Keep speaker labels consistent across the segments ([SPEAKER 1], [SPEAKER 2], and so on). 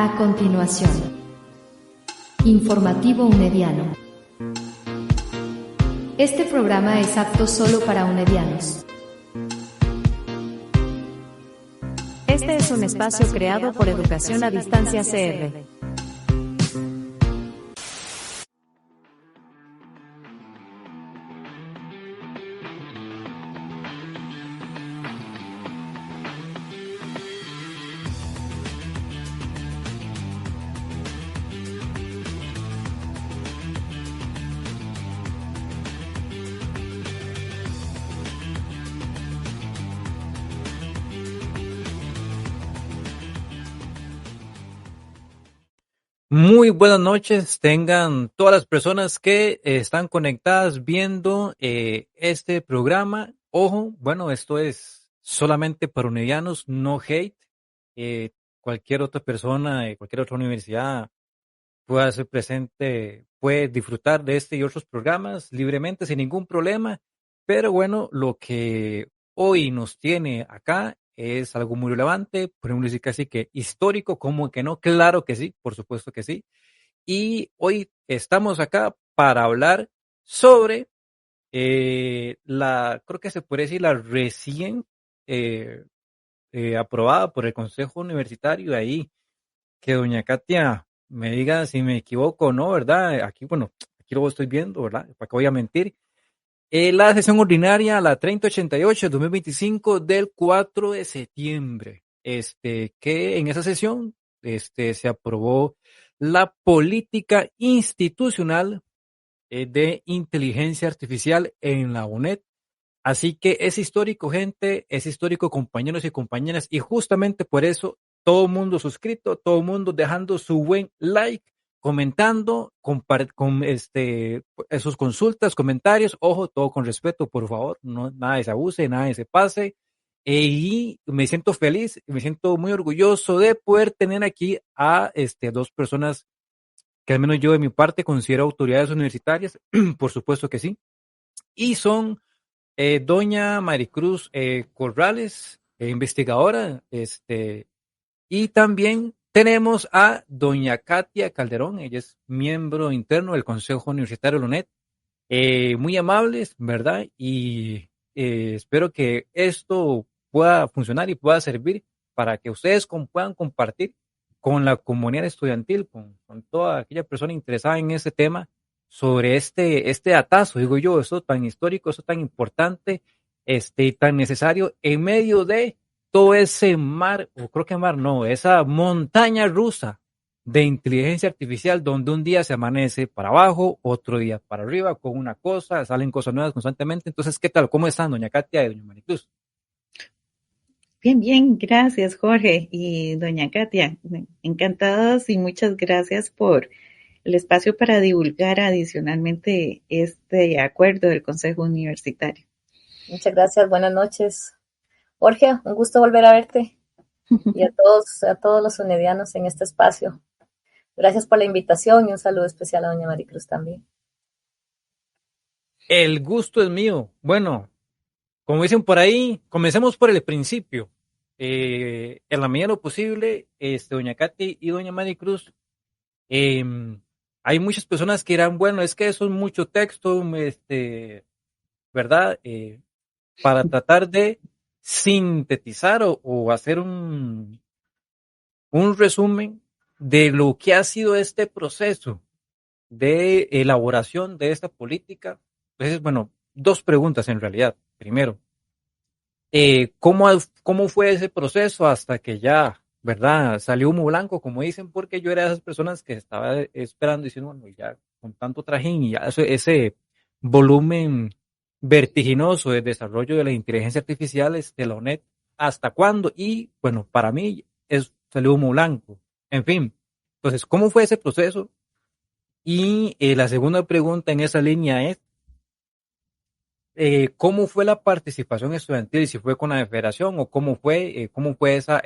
[SPEAKER 1] A continuación, informativo unediano. Este programa es apto solo para unedianos. Este es un espacio creado por Educación a Distancia CR.
[SPEAKER 2] Muy buenas noches, tengan todas las personas que están conectadas viendo este programa. Ojo, bueno, esto es solamente para unedianos, no hate. Cualquier otra persona, cualquier otra universidad puede ser presente, puede disfrutar de este y otros programas libremente, sin ningún problema. Pero bueno, lo que hoy nos tiene acá es algo muy relevante, podemos decir casi que histórico, como que no, claro que sí, por supuesto que sí. Y hoy estamos acá para hablar sobre creo que se puede decir la recién eh, aprobada por el Consejo Universitario ahí, que doña Katia me diga si me equivoco o no, ¿verdad? Aquí, bueno, aquí lo estoy viendo, ¿verdad? ¿Para qué voy a mentir? La sesión ordinaria, la 3088 de 2025 del 4 de septiembre, que en esa sesión, se aprobó la política institucional de inteligencia artificial en la UNED. Así que es histórico, gente, es histórico, compañeros y compañeras, y justamente por eso todo el mundo suscrito, todo el mundo dejando su buen like, comentando, sus consultas, comentarios, ojo, todo con respeto, por favor, no, nada de se abuse, nada de se pase. Y me siento feliz, me siento muy orgulloso de poder tener aquí a dos personas que al menos yo de mi parte considero autoridades universitarias, por supuesto que sí, y son doña Maricruz Corrales, investigadora, y también tenemos a doña Katia Calderón, ella es miembro interno del Consejo Universitario de la UNED, muy amables, ¿verdad? Y espero que esto pueda funcionar y pueda servir para que ustedes puedan compartir con la comunidad estudiantil, con toda aquella persona interesada en este tema, sobre este datazo, digo yo, eso tan histórico, eso tan importante, y tan necesario en medio de todo ese mar, o creo que mar no, esa montaña rusa de inteligencia artificial donde un día se amanece para abajo, otro día para arriba con una cosa, salen cosas nuevas constantemente. Entonces, ¿qué tal? ¿Cómo están, doña Katia y doña Maricruz?
[SPEAKER 3] Bien, bien, gracias Jorge y doña Katia. Encantados y muchas gracias por el espacio para divulgar adicionalmente este acuerdo del Consejo Universitario.
[SPEAKER 4] Muchas gracias, buenas noches. Jorge, un gusto volver a verte y a todos los unedianos en este espacio. Gracias por la invitación y un saludo especial a doña Maricruz también.
[SPEAKER 2] El gusto es mío. Bueno, como dicen por ahí, comencemos por el principio. En la medida de lo posible, doña Katy y doña Maricruz, hay muchas personas que dirán, bueno, es que eso es mucho texto, ¿verdad? Para tratar de sintetizar o hacer un resumen de lo que ha sido este proceso de elaboración de esta política. Entonces, bueno, dos preguntas en realidad. Primero, ¿cómo fue ese proceso hasta que ya, ¿verdad? Salió humo blanco, como dicen, porque yo era de esas personas que estaba esperando diciendo, bueno, ya con tanto trajín y ya ese volumen vertiginoso de desarrollo de la inteligencia artificial de la UNED, ¿hasta cuándo? Y bueno, para mí salió humo blanco. En fin, entonces, ¿cómo fue ese proceso? Y la segunda pregunta en esa línea es, ¿cómo fue la participación estudiantil? Si fue con la federación o cómo fue esa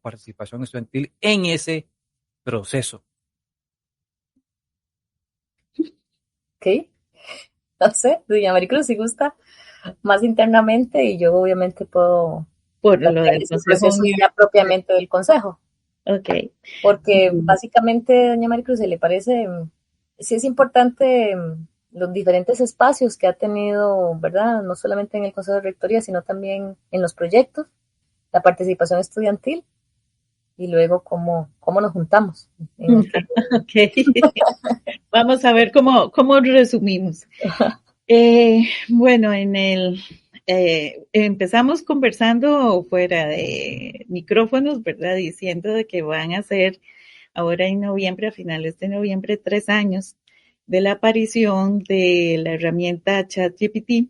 [SPEAKER 2] participación estudiantil en ese proceso.
[SPEAKER 4] Ok, no sé, doña Maricruz, si gusta, más internamente y yo obviamente puedo
[SPEAKER 3] por lo del
[SPEAKER 4] ese proceso ya propiamente del consejo.
[SPEAKER 3] Ok.
[SPEAKER 4] Porque básicamente, doña Maricruz, ¿se le parece? Sí es importante los diferentes espacios que ha tenido, ¿verdad? No solamente en el Consejo de Rectoría, sino también en los proyectos, la participación estudiantil y luego cómo nos juntamos en el caso.
[SPEAKER 3] Ok. Vamos a ver cómo resumimos. Bueno, empezamos conversando fuera de micrófonos, ¿verdad? Diciendo de que van a ser ahora en noviembre, a finales de noviembre, 3 años de la aparición de la herramienta ChatGPT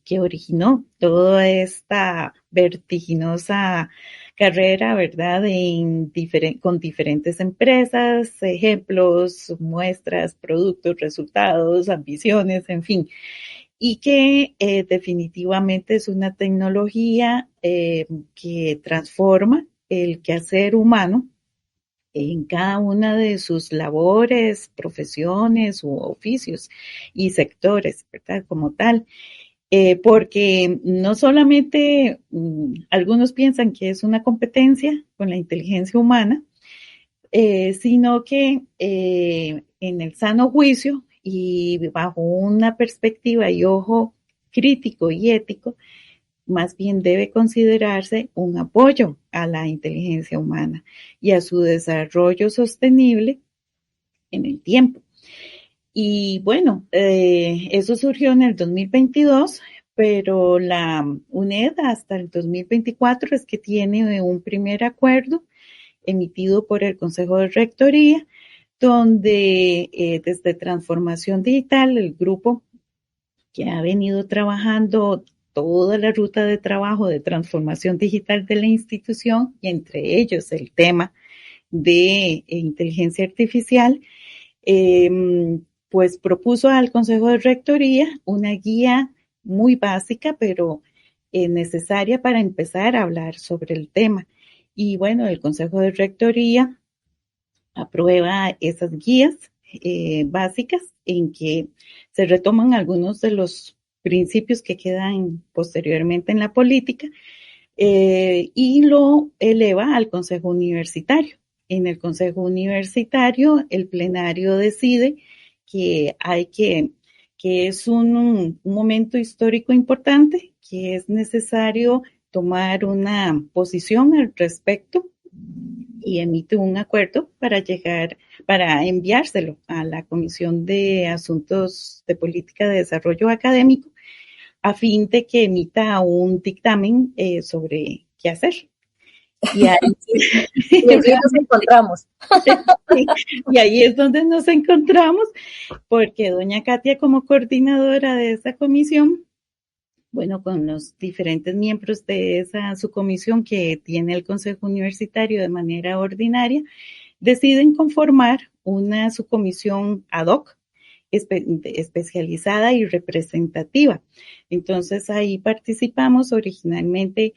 [SPEAKER 3] que originó toda esta vertiginosa carrera, ¿verdad? Con diferentes empresas, ejemplos, muestras, productos, resultados, ambiciones, en fin. Y que definitivamente es una tecnología que transforma el quehacer humano en cada una de sus labores, profesiones u oficios y sectores, ¿verdad? Como tal. Porque no solamente algunos piensan que es una competencia con la inteligencia humana, sino que en el sano juicio y bajo una perspectiva y ojo crítico y ético, más bien debe considerarse un apoyo a la inteligencia humana y a su desarrollo sostenible en el tiempo. Y bueno, eso surgió en el 2022, pero la UNED hasta el 2024 es que tiene un primer acuerdo emitido por el Consejo de Rectoría, donde desde Transformación Digital, el grupo que ha venido trabajando toda la ruta de trabajo de transformación digital de la institución, y entre ellos el tema de inteligencia artificial, pues propuso al Consejo de Rectoría una guía muy básica, pero necesaria para empezar a hablar sobre el tema. Y bueno, el Consejo de Rectoría aprueba esas guías básicas en que se retoman algunos de los principios que quedan posteriormente en la política y lo eleva al Consejo Universitario. En el Consejo Universitario, el plenario decide que que es un momento histórico importante, que es necesario tomar una posición al respecto y emite un acuerdo para enviárselo a la Comisión de Asuntos de Política de Desarrollo Académico a fin de que emita un dictamen sobre qué hacer. Y ahí,
[SPEAKER 4] y allí nos encontramos.
[SPEAKER 3] y ahí es donde nos encontramos, porque doña Katia, como coordinadora de esa comisión, bueno, con los diferentes miembros de esa subcomisión que tiene el Consejo Universitario de manera ordinaria, deciden conformar una subcomisión ad hoc especializada y representativa. Entonces ahí participamos originalmente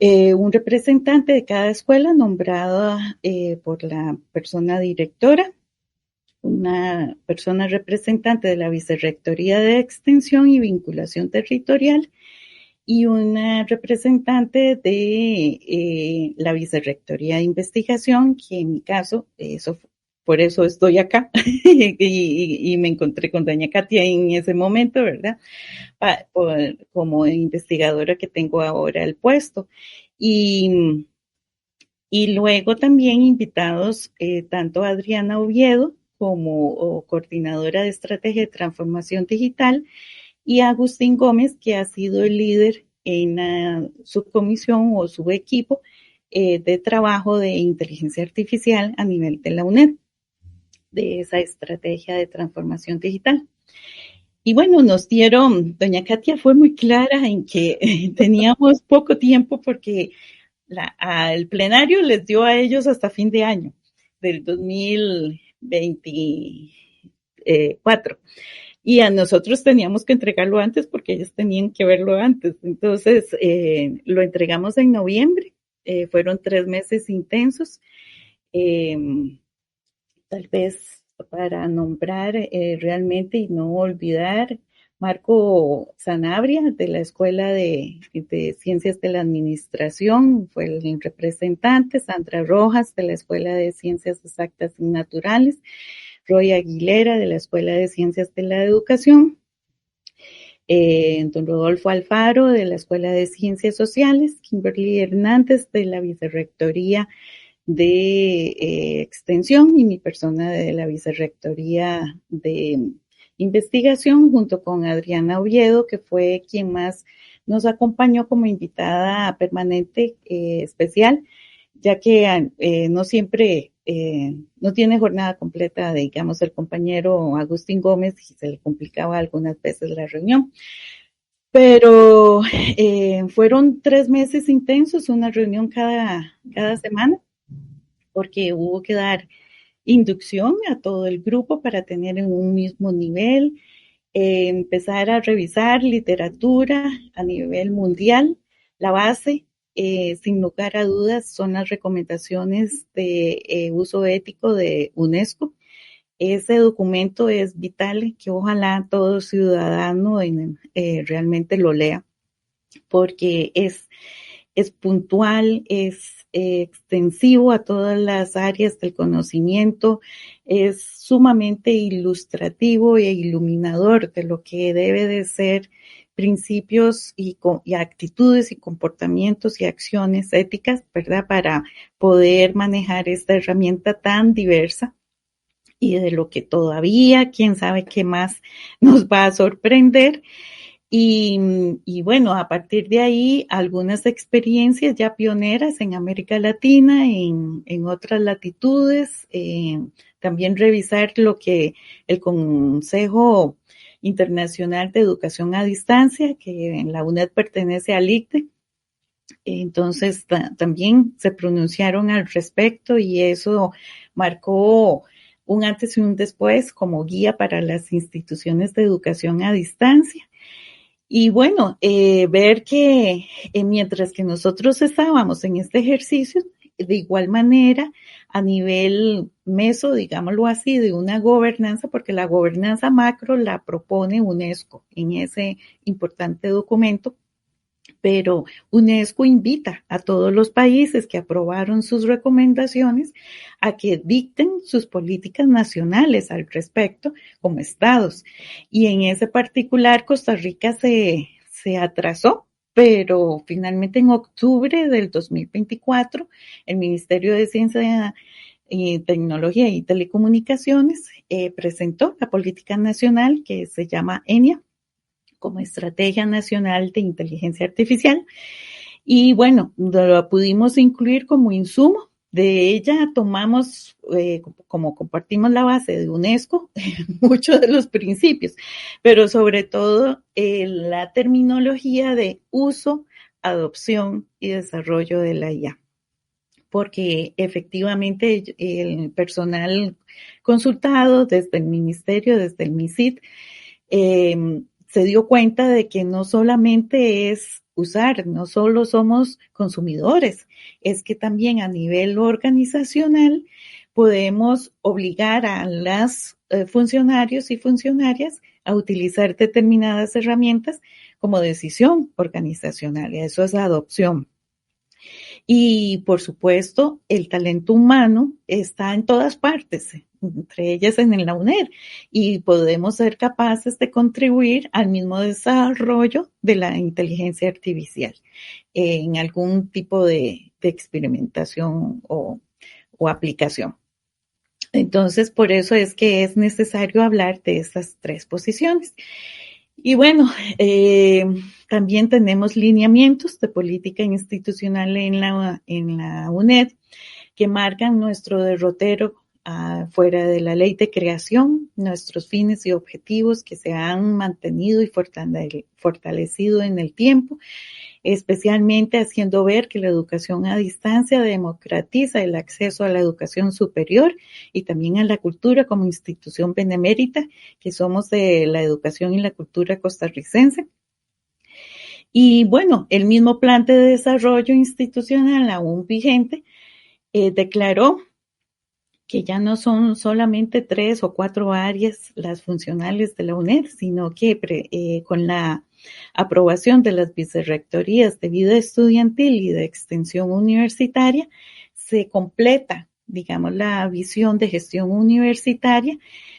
[SPEAKER 3] un representante de cada escuela nombrado por la persona directora, una persona representante de la Vicerrectoría de Extensión y Vinculación Territorial y una representante de la Vicerrectoría de Investigación, que en mi caso, por eso estoy acá y me encontré con doña Katia en ese momento, ¿verdad? Como investigadora que tengo ahora el puesto. Y, y luego también invitados tanto Adriana Oviedo como coordinadora de estrategia de transformación digital y Agustín Gómez, que ha sido el líder en la subcomisión o subequipo de trabajo de inteligencia artificial a nivel de la UNED, de esa estrategia de transformación digital. Y bueno, doña Katia fue muy clara en que teníamos poco tiempo porque al plenario les dio a ellos hasta fin de año del 2024. Y a nosotros teníamos que entregarlo antes porque ellos tenían que verlo antes. Entonces, lo entregamos en noviembre. Fueron 3 meses intensos. Tal vez para nombrar realmente y no olvidar Marco Sanabria, de la Escuela de Ciencias de la Administración, fue el representante. Sandra Rojas, de la Escuela de Ciencias Exactas y Naturales. Roy Aguilera, de la Escuela de Ciencias de la Educación. Don Rodolfo Alfaro, de la Escuela de Ciencias Sociales. Kimberly Hernández, de la Vicerrectoría de Extensión, y mi persona de la Vicerrectoría de Investigación, junto con Adriana Oviedo, que fue quien más nos acompañó como invitada permanente especial, ya que no siempre, no tiene jornada completa, digamos, el compañero Agustín Gómez, y se le complicaba algunas veces la reunión. Pero fueron 3 meses intensos, una reunión cada semana, porque hubo que dar inducción a todo el grupo para tener en un mismo nivel, empezar a revisar literatura a nivel mundial. La base, sin lugar a dudas, son las recomendaciones de uso ético de UNESCO. Ese documento es vital, que ojalá todo ciudadano realmente lo lea, porque es puntual, es extensivo a todas las áreas del conocimiento, es sumamente ilustrativo e iluminador de lo que debe de ser principios y actitudes y comportamientos y acciones éticas, ¿verdad? Para poder manejar esta herramienta tan diversa, y de lo que todavía, quién sabe qué más nos va a sorprender. Y bueno, a partir de ahí, algunas experiencias ya pioneras en América Latina, en otras latitudes, también revisar lo que el Consejo Internacional de Educación a Distancia, que en la UNED pertenece al ICTE, entonces también se pronunciaron al respecto, y eso marcó un antes y un después como guía para las instituciones de educación a distancia. Y bueno, ver que mientras que nosotros estábamos en este ejercicio, de igual manera, a nivel meso, digámoslo así, de una gobernanza, porque la gobernanza macro la propone UNESCO en ese importante documento, pero UNESCO invita a todos los países que aprobaron sus recomendaciones a que dicten sus políticas nacionales al respecto como estados. Y en ese particular, Costa Rica se atrasó, pero finalmente en octubre del 2024, el Ministerio de Ciencia y Tecnología y Telecomunicaciones presentó la política nacional, que se llama ENIA, como Estrategia Nacional de Inteligencia Artificial. Y bueno, lo pudimos incluir como insumo. De ella tomamos, como compartimos la base de UNESCO, muchos de los principios, pero sobre todo la terminología de uso, adopción y desarrollo de la IA. Porque efectivamente el personal consultado desde el Ministerio, desde el MISID, se dio cuenta de que no solamente es usar, no solo somos consumidores, es que también a nivel organizacional podemos obligar a las funcionarios y funcionarias a utilizar determinadas herramientas como decisión organizacional, y eso es adopción. Y por supuesto, el talento humano está en todas partes, entre ellas en la UNED, y podemos ser capaces de contribuir al mismo desarrollo de la inteligencia artificial en algún tipo de experimentación o aplicación. Entonces, por eso es que es necesario hablar de estas 3 posiciones. Y bueno, también tenemos lineamientos de política institucional en la UNED que marcan nuestro derrotero fuera de la ley de creación, nuestros fines y objetivos que se han mantenido y fortalecido en el tiempo, especialmente haciendo ver que la educación a distancia democratiza el acceso a la educación superior y también a la cultura como institución benemérita, que somos de la educación y la cultura costarricense. Y bueno, el mismo plan de desarrollo institucional aún vigente declaró que ya no son solamente 3 o 4 áreas las funcionales de la UNED, sino que con la aprobación de las vicerrectorías de vida estudiantil y de extensión universitaria, se completa, digamos, la visión de gestión universitaria,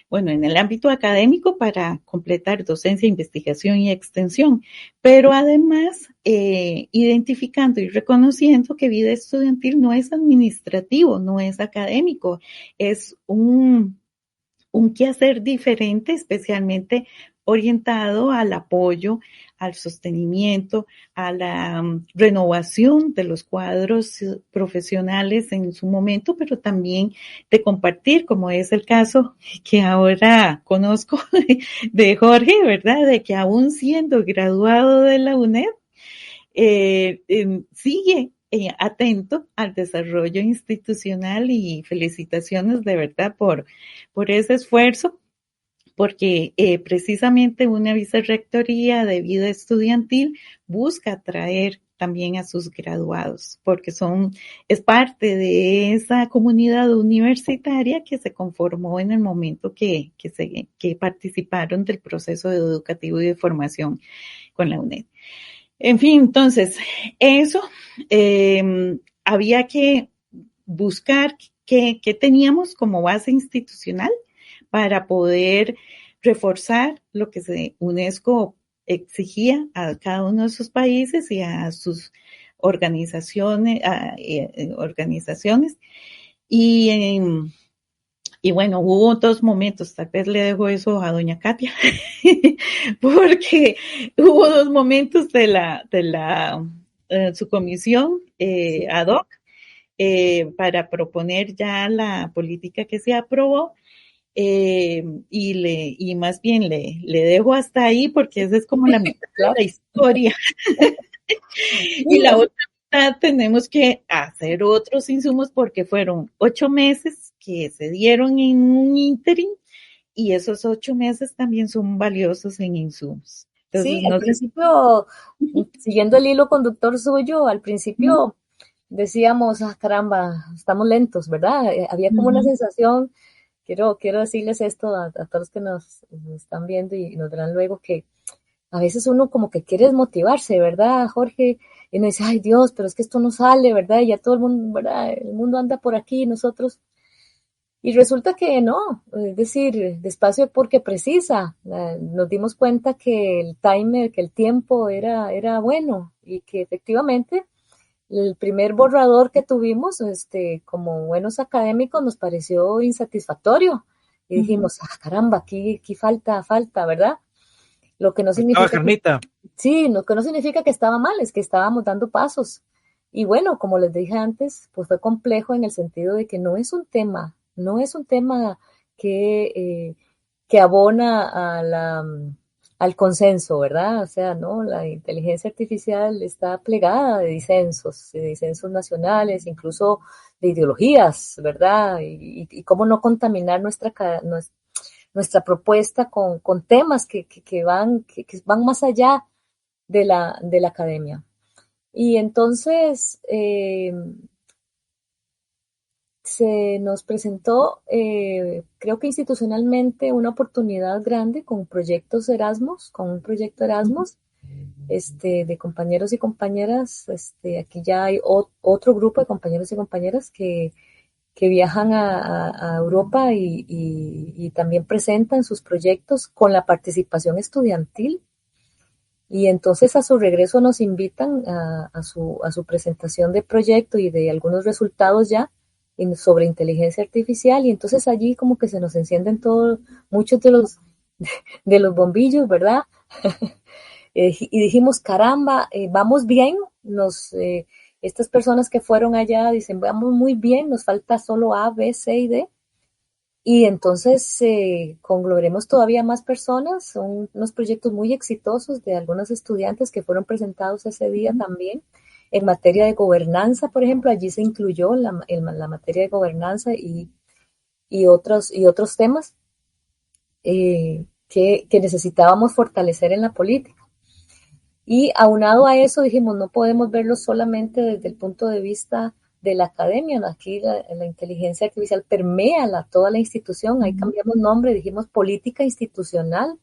[SPEAKER 3] bueno, en el ámbito académico para completar docencia, investigación y extensión, pero además identificando y reconociendo que vida estudiantil no es administrativo, no es académico, es un quehacer diferente, especialmente orientado al apoyo, al sostenimiento, a la renovación de los cuadros profesionales en su momento, pero también de compartir, como es el caso que ahora conozco de Jorge, ¿verdad? De que aún siendo graduado de la UNED, sigue atento al desarrollo institucional y felicitaciones de verdad por ese esfuerzo, porque precisamente una vicerrectoría de vida estudiantil busca atraer también a sus graduados, porque es parte de esa comunidad universitaria que se conformó en el momento que participaron del proceso educativo y de formación con la UNED. En fin, entonces, eso había que buscar qué teníamos como base institucional para poder reforzar lo que UNESCO exigía a cada uno de sus países y a sus organizaciones, y bueno, hubo 2 momentos, tal vez le dejo eso a doña Katia, porque hubo 2 momentos de su comisión ad hoc para proponer ya la política que se aprobó. Y más bien le dejo hasta ahí porque esa es como la mitad de la historia. Y la otra mitad tenemos que hacer otros insumos porque fueron 8 meses que se dieron en un ínterin y esos 8 meses también son valiosos en insumos.
[SPEAKER 4] Entonces, sí, al principio, siguiendo el hilo conductor suyo, al principio decíamos, caramba, estamos lentos, ¿verdad? Había como una sensación. Quiero decirles esto a todos los que nos están viendo y nos verán luego, que a veces uno como que quiere desmotivarse, ¿verdad, Jorge? Y uno dice, ay Dios, pero es que esto no sale, ¿verdad? Y ya todo el mundo, ¿verdad? El mundo anda por aquí y nosotros. Y resulta que no, es decir, despacio porque precisa. Nos dimos cuenta que el timer, que el tiempo era bueno y que efectivamente el primer borrador que tuvimos, como buenos académicos, nos pareció insatisfactorio. Y dijimos, caramba, aquí falta, ¿verdad? Lo que no significa lo que no significa que estaba mal, es que estábamos dando pasos. Y bueno, como les dije antes, pues fue complejo en el sentido de que no es un tema que abona al consenso, ¿verdad? O sea, no, la inteligencia artificial está plegada de disensos nacionales, incluso de ideologías, ¿verdad? Y cómo no contaminar nuestra propuesta con temas que van más allá de la academia. Y entonces se nos presentó, creo que institucionalmente, una oportunidad grande con un proyecto Erasmus, de compañeros y compañeras. Aquí ya hay otro grupo de compañeros y compañeras que viajan a Europa y también presentan sus proyectos con la participación estudiantil. Y entonces a su regreso nos invitan a su presentación de proyecto y de algunos resultados ya sobre inteligencia artificial, y entonces allí como que se nos encienden muchos de los bombillos, ¿verdad? Y dijimos, caramba, vamos bien, estas personas que fueron allá dicen, vamos muy bien, nos falta solo A, B, C y D, y entonces conglomeremos todavía más personas. Son unos proyectos muy exitosos de algunos estudiantes que fueron presentados ese día también. En materia de gobernanza, por ejemplo, allí se incluyó la materia de gobernanza y otros temas que necesitábamos fortalecer en la política. Y aunado a eso dijimos, no podemos verlo solamente desde el punto de vista de la academia, ¿no? Aquí la inteligencia artificial permea toda la institución, ahí cambiamos nombre, dijimos política institucional,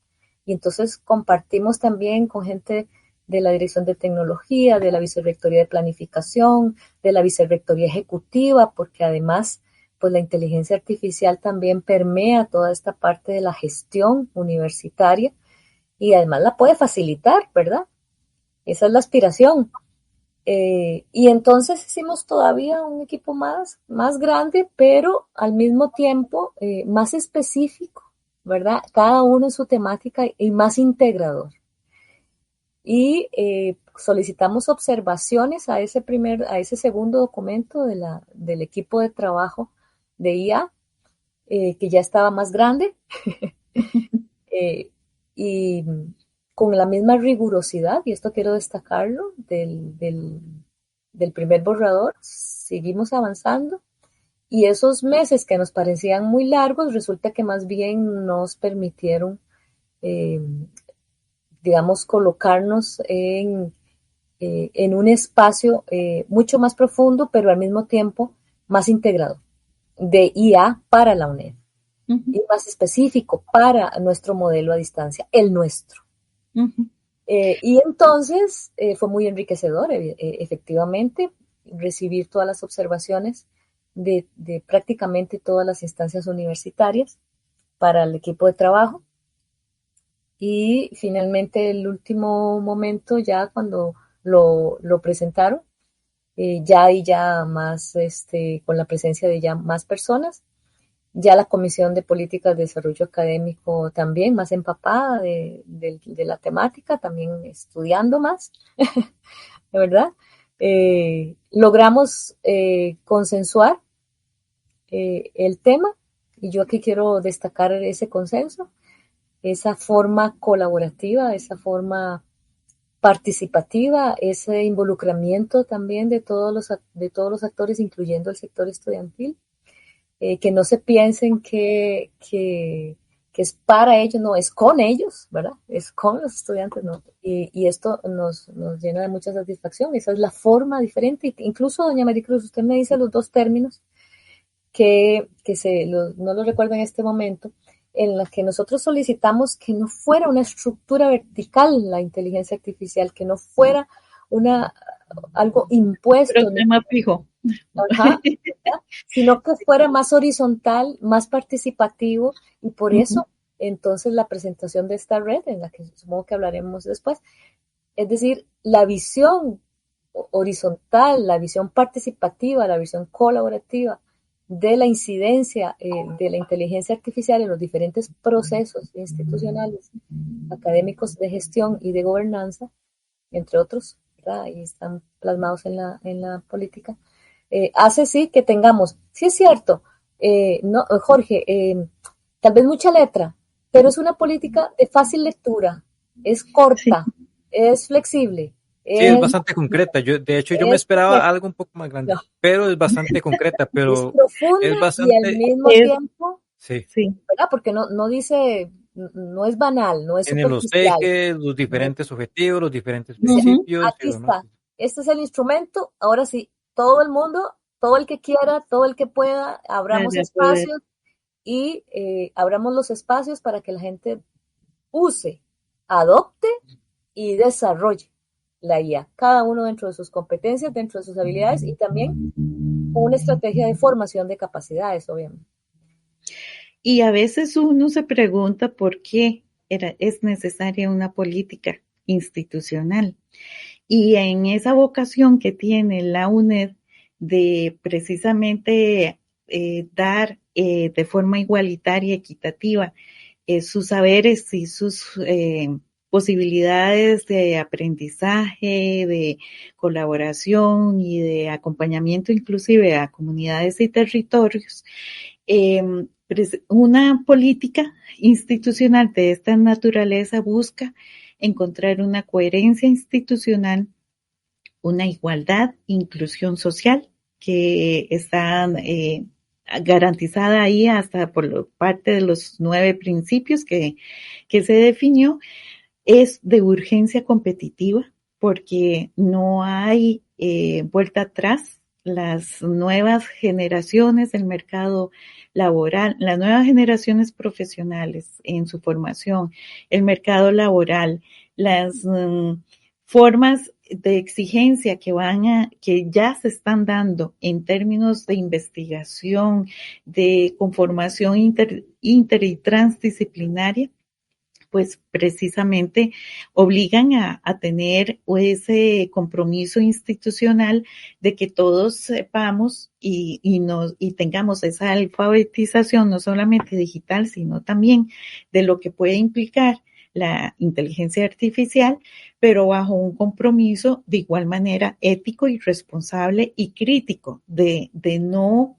[SPEAKER 4] y entonces compartimos también con gente de la Dirección de Tecnología, de la Vicerrectoría de Planificación, de la Vicerrectoría Ejecutiva, porque además, pues la inteligencia artificial también permea toda esta parte de la gestión universitaria y además la puede facilitar, ¿verdad? Esa es la aspiración. Y entonces hicimos todavía un equipo más grande, pero al mismo tiempo más específico, ¿verdad? Cada uno en su temática y más integrador. Y solicitamos observaciones a ese segundo documento del equipo de trabajo de IA, que ya estaba más grande, y con la misma rigurosidad, y esto quiero destacarlo, del primer borrador, seguimos avanzando, y esos meses que nos parecían muy largos, resulta que más bien nos permitieron, digamos, colocarnos en un espacio mucho más profundo, pero al mismo tiempo más integrado, de IA para la UNED, y más específico para nuestro modelo a distancia, el nuestro. Y entonces fue muy enriquecedor, efectivamente, recibir todas las observaciones de prácticamente todas las instancias universitarias para el equipo de trabajo. Y finalmente el último momento, ya cuando lo presentaron, ya más, con la presencia de ya más personas, ya la Comisión de Políticas de Desarrollo Académico también más empapada de la temática, también estudiando más, ¿verdad? Logramos consensuar el tema, y yo aquí quiero destacar ese consenso, esa forma colaborativa, esa forma participativa, ese involucramiento también de todos los actores, incluyendo el sector estudiantil. Que no se piensen que es para ellos, no, es con ellos, ¿verdad? Es con los estudiantes, ¿no? Y esto nos llena de mucha satisfacción. Esa es la forma diferente. Incluso, doña Maricruz, usted me dice los dos términos que no lo recuerdo en este momento, en la que nosotros solicitamos que no fuera una estructura vertical la inteligencia artificial, que no fuera algo impuesto.
[SPEAKER 3] Pero tema fijo.
[SPEAKER 4] Ajá, sino que fuera más horizontal, más participativo, y por eso entonces la presentación de esta red, en la que supongo que hablaremos después, es decir, la visión horizontal, la visión participativa, la visión colaborativa de la incidencia de la inteligencia artificial en los diferentes procesos institucionales, académicos, de gestión y de gobernanza, entre otros, ¿verdad? Y están plasmados en la política. Hace sí que tengamos, sí es cierto, no, Jorge, tal vez mucha letra, pero es una política de fácil lectura, es corta, es flexible.
[SPEAKER 2] Sí, es bastante concreta. De hecho, yo me esperaba algo un poco más grande, pero es bastante concreta, pero
[SPEAKER 4] es profunda
[SPEAKER 2] es bastante,
[SPEAKER 4] y al mismo tiempo,
[SPEAKER 2] sí,
[SPEAKER 4] ¿verdad? Porque no dice, no es banal, no es
[SPEAKER 2] tiene los
[SPEAKER 4] superficial.
[SPEAKER 2] ejes, los diferentes objetivos, los diferentes principios.
[SPEAKER 4] Aquí está, este es el instrumento, ahora sí, todo el mundo, todo el que quiera, todo el que pueda, abramos espacios y abramos los espacios para que la gente use, adopte y desarrolle la IA, cada uno dentro de sus competencias, dentro de sus habilidades, y también con una estrategia de formación de capacidades, obviamente.
[SPEAKER 3] Y a veces uno se pregunta por qué es necesaria una política institucional. Y en esa vocación que tiene la UNED de precisamente dar de forma igualitaria, equitativa, sus saberes y sus posibilidades de aprendizaje, de colaboración y de acompañamiento inclusive a comunidades y territorios, una política institucional de esta naturaleza busca encontrar una coherencia institucional, una igualdad, inclusión social que está garantizada ahí hasta por parte de los 9 principios que se definió. Es de urgencia competitiva porque no hay vuelta atrás las nuevas generaciones del mercado laboral, las nuevas generaciones profesionales en su formación, el mercado laboral, las formas de exigencia que ya se están dando en términos de investigación, de conformación inter y transdisciplinaria, pues precisamente obligan a tener ese compromiso institucional de que todos sepamos y tengamos esa alfabetización, no solamente digital, sino también de lo que puede implicar la inteligencia artificial, pero bajo un compromiso de igual manera ético y responsable y crítico de no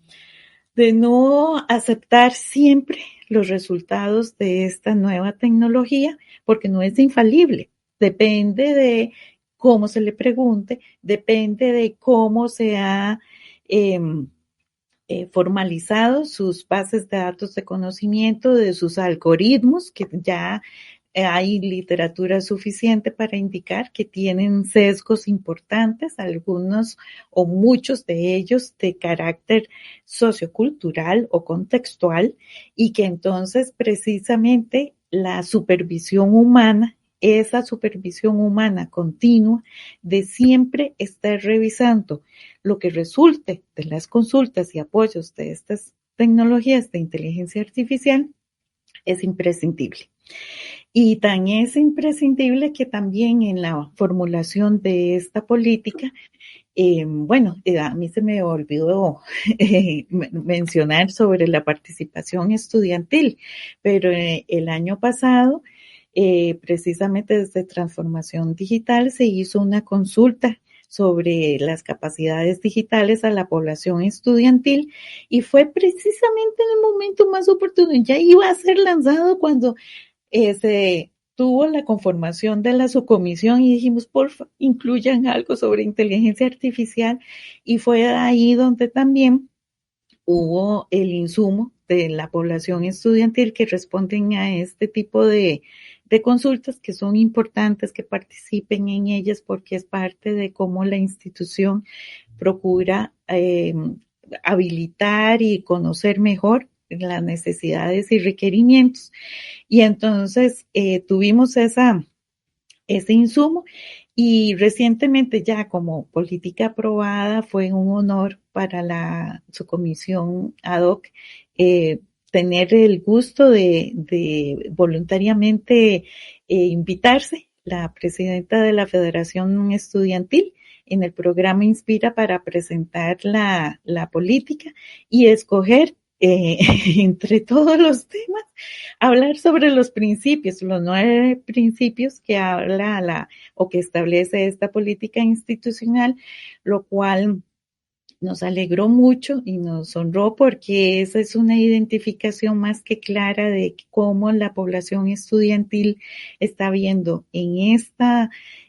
[SPEAKER 3] aceptar siempre los resultados de esta nueva tecnología, porque no es infalible. Depende de cómo se le pregunte, depende de cómo se ha formalizado sus bases de datos de conocimiento, de sus algoritmos, que ya hay literatura suficiente para indicar que tienen sesgos importantes, algunos o muchos de ellos de carácter sociocultural o contextual, y que entonces precisamente la supervisión humana, esa supervisión humana continua de siempre estar revisando lo que resulte de las consultas y apoyos de estas tecnologías de inteligencia artificial es imprescindible. Y tan es imprescindible que también en la formulación de esta política, a mí se me olvidó mencionar sobre la participación estudiantil, pero el año pasado, precisamente desde Transformación Digital, se hizo una consulta sobre las capacidades digitales a la población estudiantil y fue precisamente en el momento más oportuno. Ya iba a ser lanzado cuando se tuvo la conformación de la subcomisión y dijimos, porfa, incluyan algo sobre inteligencia artificial, y fue ahí donde también hubo el insumo de la población estudiantil que responden a este tipo de consultas, que son importantes que participen en ellas porque es parte de cómo la institución procura habilitar y conocer mejor las necesidades y requerimientos. Y entonces tuvimos ese insumo, y recientemente ya como política aprobada fue un honor para su comisión ad hoc tener el gusto de voluntariamente invitarse la presidenta de la Federación Estudiantil en el programa Inspira para presentar la política y escoger entre todos los temas, hablar sobre los principios, los 9 principios que habla o que establece esta política institucional, lo cual nos alegró mucho y nos honró porque esa es una identificación más que clara de cómo la población estudiantil está viendo en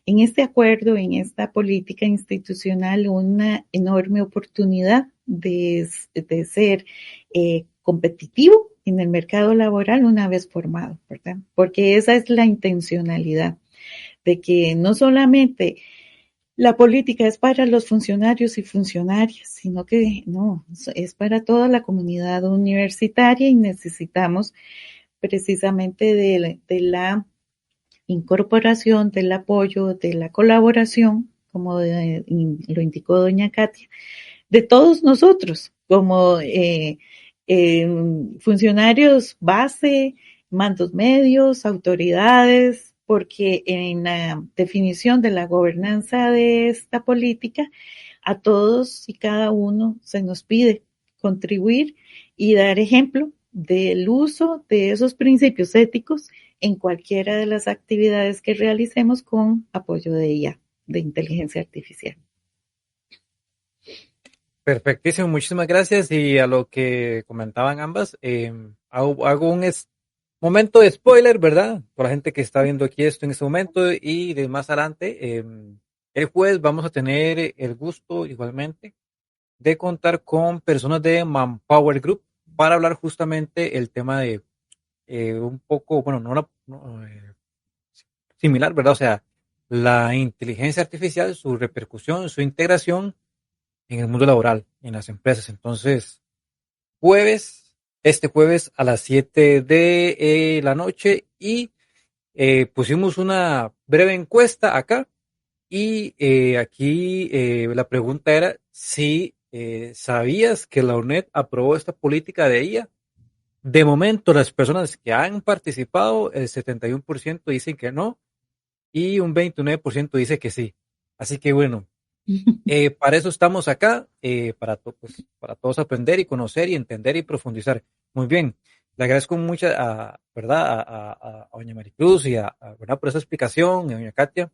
[SPEAKER 3] este acuerdo, en esta política institucional, una enorme oportunidad de ser competitivo en el mercado laboral una vez formado, ¿verdad? Porque esa es la intencionalidad, de que no solamente la política es para los funcionarios y funcionarias, sino que no, es para toda la comunidad universitaria, y necesitamos precisamente de la incorporación, del apoyo, de la colaboración, como lo indicó doña Katia, de todos nosotros, como funcionarios base, mandos medios, autoridades, porque en la definición de la gobernanza de esta política, a todos y cada uno se nos pide contribuir y dar ejemplo del uso de esos principios éticos en cualquiera de las actividades que realicemos con apoyo de IA, de inteligencia artificial.
[SPEAKER 2] Perfectísimo, muchísimas gracias. Y a lo que comentaban ambas, hago un momento de spoiler, ¿verdad? Por la gente que está viendo aquí esto en este momento y de más adelante, el jueves vamos a tener el gusto igualmente de contar con personas de Manpower Group para hablar justamente el tema de un poco, bueno, similar, ¿verdad? O sea, la inteligencia artificial, su repercusión, su integración en el mundo laboral, en las empresas. Entonces, este jueves a las 7 de la noche y pusimos una breve encuesta acá y aquí la pregunta era si sabías que la UNED aprobó esta política de IA. De momento, las personas que han participado, el 71% dicen que no y un 29% dice que sí. Así que bueno, para eso estamos acá, pues, para todos aprender y conocer y entender y profundizar. Muy bien, le agradezco mucho ¿verdad? A doña Maricruz y ¿verdad? Por esa explicación, a doña Katia.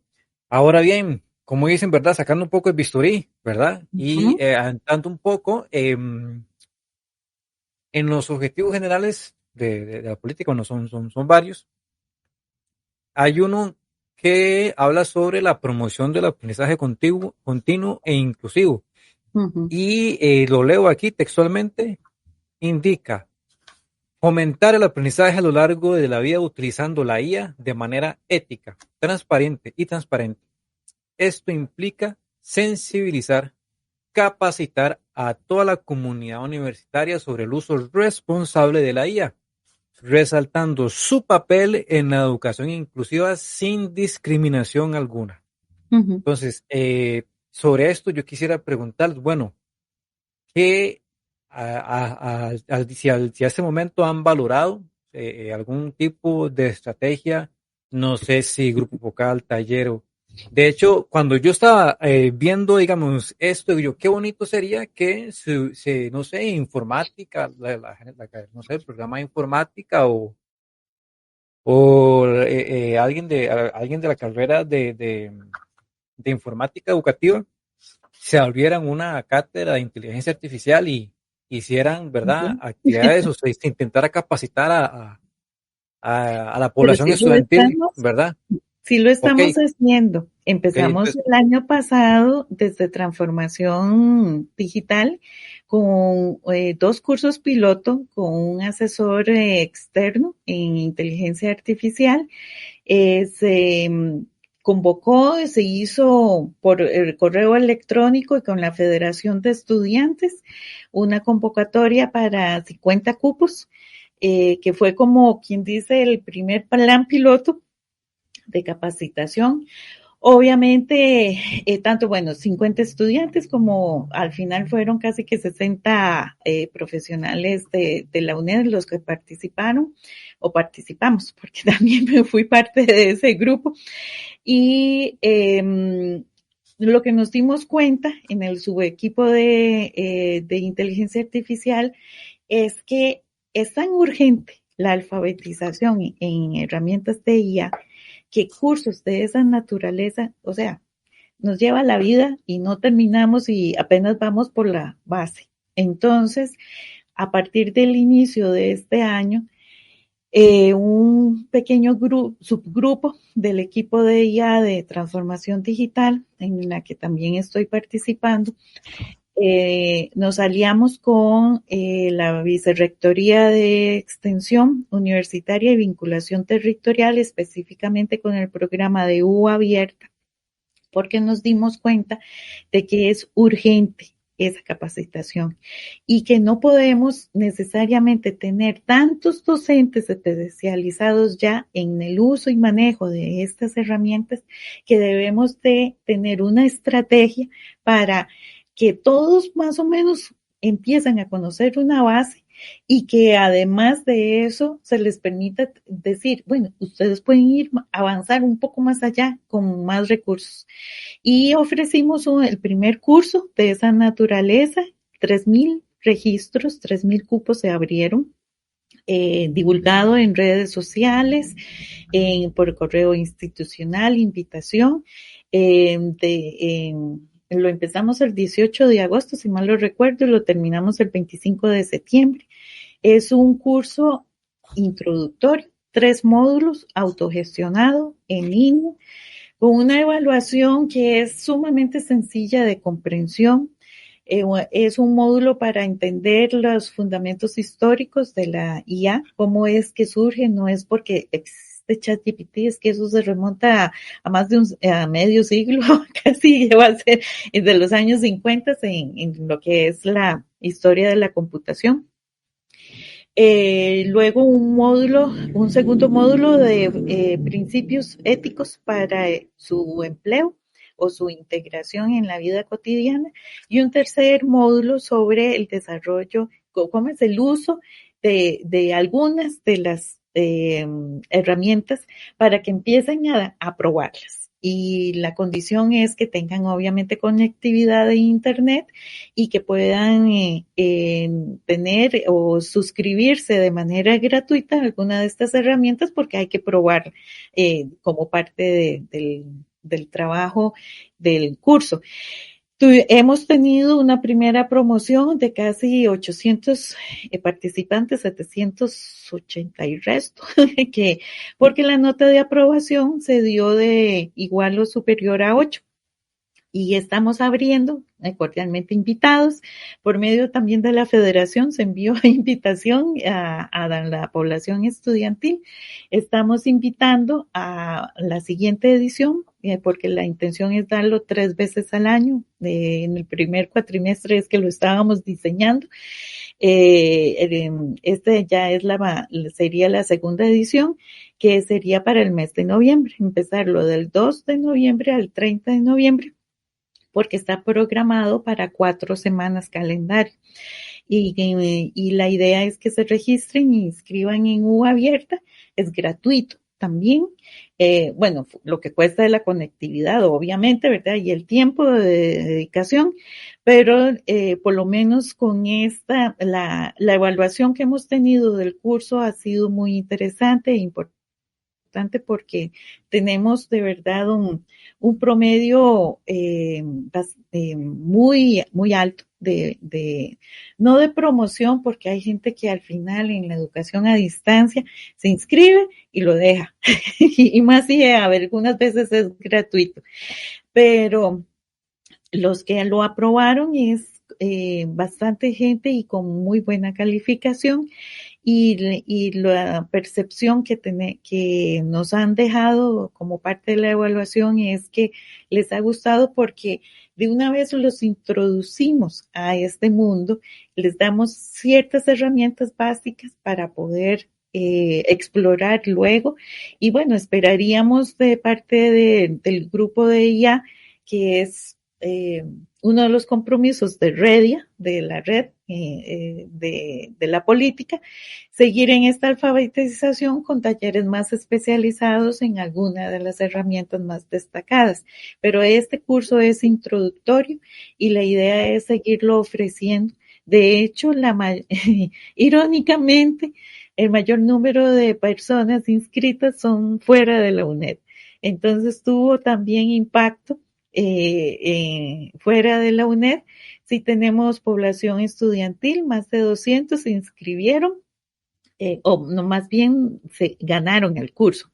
[SPEAKER 2] Ahora bien, como dicen, ¿verdad? Sacando un poco el bisturí, ¿verdad? Y
[SPEAKER 3] Ujú,
[SPEAKER 2] adentrando un poco en los objetivos generales de la política, bueno, son varios. Hay uno que habla sobre la promoción del aprendizaje continuo e inclusivo.
[SPEAKER 3] ujú,
[SPEAKER 2] Y lo leo aquí textualmente, indica fomentar el aprendizaje a lo largo de la vida utilizando la IA de manera ética, transparente y transparente. Esto implica sensibilizar, capacitar a toda la comunidad universitaria sobre el uso responsable de la IA, resaltando su papel en la educación inclusiva sin discriminación alguna.
[SPEAKER 3] ujú.
[SPEAKER 2] Entonces, sobre esto yo quisiera preguntar, bueno, ¿qué si a este momento han valorado algún tipo de estrategia? No sé si grupo vocal, taller o... De hecho, cuando yo estaba viendo, digamos, esto, yo, qué bonito sería que, no sé, informática, no sé, el programa de informática o alguien de la carrera de informática educativa se abrieran una cátedra de inteligencia artificial y hicieran, ¿verdad?,
[SPEAKER 3] Sí.
[SPEAKER 2] actividades o se intentara capacitar a la
[SPEAKER 3] Pero
[SPEAKER 2] población estudiantil, ¿verdad?
[SPEAKER 3] sí lo
[SPEAKER 2] Ok,
[SPEAKER 3] estamos haciendo.
[SPEAKER 2] ok,
[SPEAKER 3] Empezamos
[SPEAKER 2] entonces,
[SPEAKER 3] el año pasado desde Transformación Digital con 2 cursos piloto con un asesor externo en inteligencia artificial. Se convocó, se hizo por el correo electrónico y con la Federación de Estudiantes una convocatoria para 50 cupos, que fue como quien dice el primer plan piloto de capacitación. Obviamente, tanto, bueno, 50 estudiantes como al final fueron casi que 60 profesionales de la UNED los que participaron o participamos, porque también me fui parte de ese grupo. Y lo que nos dimos cuenta en el subequipo de inteligencia artificial es que es tan urgente la alfabetización en herramientas de IA que cursos de esa naturaleza, o sea, nos lleva la vida y no terminamos y apenas vamos por la base. Entonces, a partir del inicio de este año, un pequeño subgrupo del equipo de IA de transformación digital, en la que también estoy participando, nos aliamos con la Vicerrectoría de Extensión Universitaria y Vinculación Territorial, específicamente con el programa de U Abierta, porque nos dimos cuenta de que es urgente esa capacitación y que no podemos necesariamente tener tantos docentes especializados ya en el uso y manejo de estas herramientas, que debemos de tener una estrategia para que todos más o menos empiecen a conocer una base y que además de eso se les permita decir, bueno, ustedes pueden ir avanzar un poco más allá con más recursos. Y ofrecimos el primer curso de esa naturaleza, 3,000 registros, 3,000 cupos se abrieron, divulgado en redes sociales, por correo institucional, invitación. Lo empezamos el 18 de agosto, si mal lo recuerdo, y lo terminamos el 25 de septiembre. Es un curso introductorio, 3 módulos, autogestionado, en línea, con una evaluación que es sumamente sencilla de comprensión. Es un módulo para entender los fundamentos históricos de la IA, cómo es que surge, no es porque existe ChatGPT, es que eso se remonta a más de a medio siglo, casi lleva a ser de los años 50 en lo que es la historia de la computación. Luego un segundo módulo de principios éticos para su empleo o su integración en la vida cotidiana, y un tercer módulo sobre el desarrollo, cómo es el uso de algunas de las herramientas para que empiecen a probarlas. Y la condición es que tengan obviamente conectividad de internet y que puedan tener o suscribirse de manera gratuita a alguna de estas herramientas, porque hay que probar como parte del trabajo del curso. Hemos tenido una primera promoción de casi 800 participantes, 780 y resto, porque la nota de aprobación se dio de igual o superior a 8. Y estamos abriendo, cordialmente invitados, por medio también de la federación, se envió invitación a la población estudiantil. Estamos invitando a la siguiente edición, porque la intención es darlo 3 veces al año. En el primer cuatrimestre es que lo estábamos diseñando. Este ya sería la segunda edición, que sería para el mes de noviembre, empezarlo del 2 de noviembre al 30 de noviembre, porque está programado para 4 semanas calendario. Y la idea es que se registren y inscriban en U Abierta, es gratuito también. Bueno, lo que cuesta es la conectividad, obviamente, ¿verdad? Y el tiempo de dedicación, pero por lo menos con la evaluación que hemos tenido del curso ha sido muy interesante e importante, porque tenemos de verdad un promedio muy, muy alto no de promoción, porque hay gente que al final en la educación a distancia se inscribe y lo deja, y más si algunas veces es gratuito, pero los que lo aprobaron es bastante gente y con muy buena calificación. Y la percepción que nos han dejado como parte de la evaluación es que les ha gustado, porque de una vez los introducimos a este mundo, les damos ciertas herramientas básicas para poder explorar luego. Y bueno, esperaríamos de parte del grupo de IA, que es uno de los compromisos de Redia, de la red de la política, seguir en esta alfabetización con talleres más especializados en alguna de las herramientas más destacadas. Pero este curso es introductorio y la idea es seguirlo ofreciendo. De hecho, irónicamente, el mayor número de personas inscritas son fuera de la UNED. Entonces tuvo también impacto fuera de la UNED. Sí tenemos población estudiantil, más de 200 se inscribieron, o no, más bien se ganaron el curso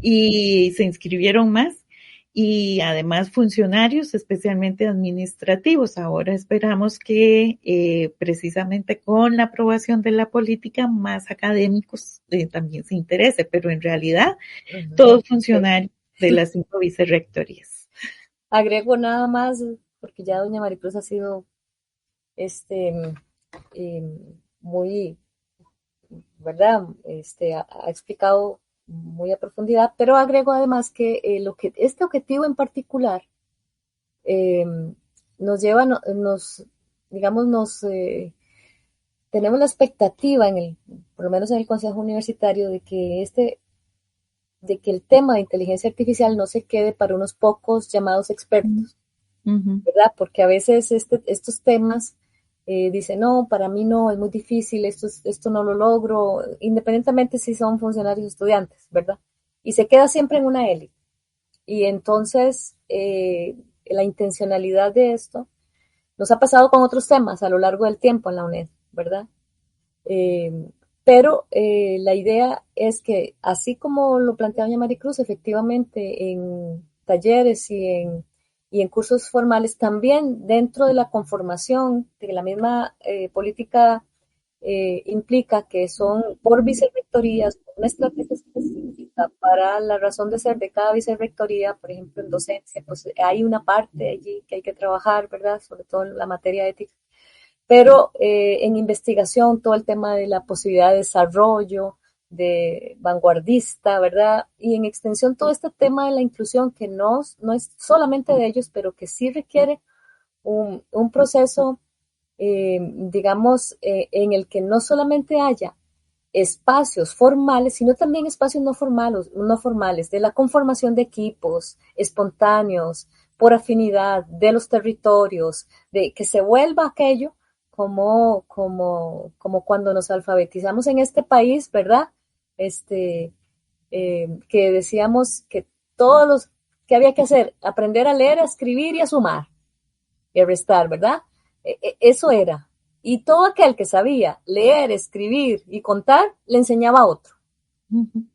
[SPEAKER 3] y se inscribieron más, y además funcionarios, especialmente administrativos. Ahora esperamos que precisamente con la aprobación de la política, más académicos también se interese, pero en realidad todos funcionarios de las 5 vicerrectorías.
[SPEAKER 4] Agrego nada más, porque ya doña Maricruz ha sido muy, ¿verdad? Ha explicado muy a profundidad, pero agrego además que este objetivo en particular nos lleva, tenemos la expectativa por lo menos en el Consejo Universitario, de que el tema de inteligencia artificial no se quede para unos pocos llamados expertos, ¿verdad? Porque a veces estos temas dicen, no, para mí no, es muy difícil, esto no lo logro, independientemente si son funcionarios o estudiantes, ¿verdad? Y se queda siempre en una élite. Y entonces, la intencionalidad de esto nos ha pasado con otros temas a lo largo del tiempo en la UNED, ¿verdad? Pero la idea es que, así como lo plantea doña Maricruz, efectivamente en talleres y en cursos formales, también dentro de la conformación de la misma política implica que son por vicerrectorías, una estrategia específica para la razón de ser de cada vicerrectoría. Por ejemplo, en docencia, pues hay una parte allí que hay que trabajar, ¿verdad? Sobre todo en la materia ética. Pero en investigación, todo el tema de la posibilidad de desarrollo, de vanguardista, ¿verdad? Y en extensión, todo este tema de la inclusión, que no es solamente de ellos, pero que sí requiere un proceso, digamos, en el que no solamente haya espacios formales, sino también espacios no formales, de la conformación de equipos espontáneos, por afinidad, de los territorios, de que se vuelva aquello como cuando nos alfabetizamos en este país, ¿verdad? Que decíamos que todos los que había que hacer, aprender a leer, a escribir y a sumar y a restar, ¿verdad? Eso era. Y todo aquel que sabía leer, escribir y contar, le enseñaba a otro. Uh-huh.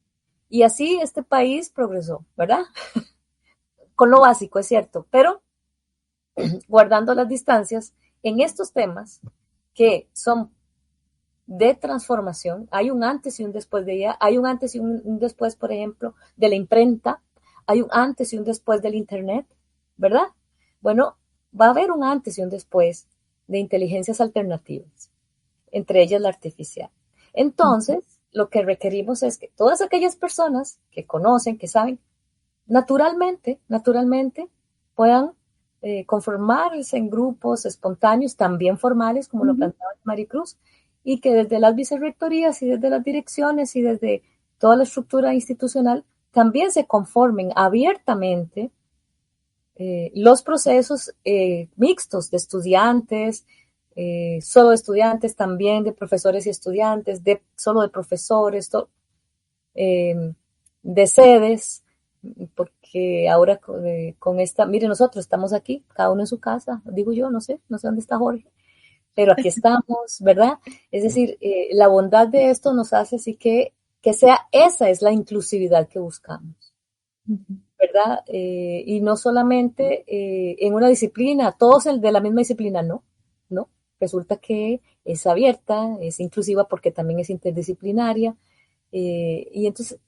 [SPEAKER 4] Y así este país progresó, ¿verdad? Con lo básico, es cierto, pero guardando las distancias en estos temas que son de transformación, hay un antes y un después de ella, hay un antes y un después, por ejemplo, de la imprenta, hay un antes y un después del internet, ¿verdad? Bueno, va a haber un antes y un después de inteligencias alternativas, entre ellas la artificial. Entonces, lo que requerimos es que todas aquellas personas que conocen, que saben, naturalmente puedan conformarse en grupos espontáneos, también formales, como lo planteaba Maricruz, y que desde las vicerrectorías y desde las direcciones y desde toda la estructura institucional también se conformen abiertamente los procesos mixtos de estudiantes, solo de estudiantes, también de profesores y estudiantes, solo de profesores, de sedes, porque ahora con esta, mire, nosotros estamos aquí, cada uno en su casa, digo yo, no sé dónde está Jorge, pero aquí estamos, ¿verdad? Es decir, la bondad de esto nos hace así que esa es la inclusividad que buscamos, ¿verdad? Y no solamente en una disciplina, todos el de la misma disciplina, no, resulta que es abierta, es inclusiva porque también es interdisciplinaria, y entonces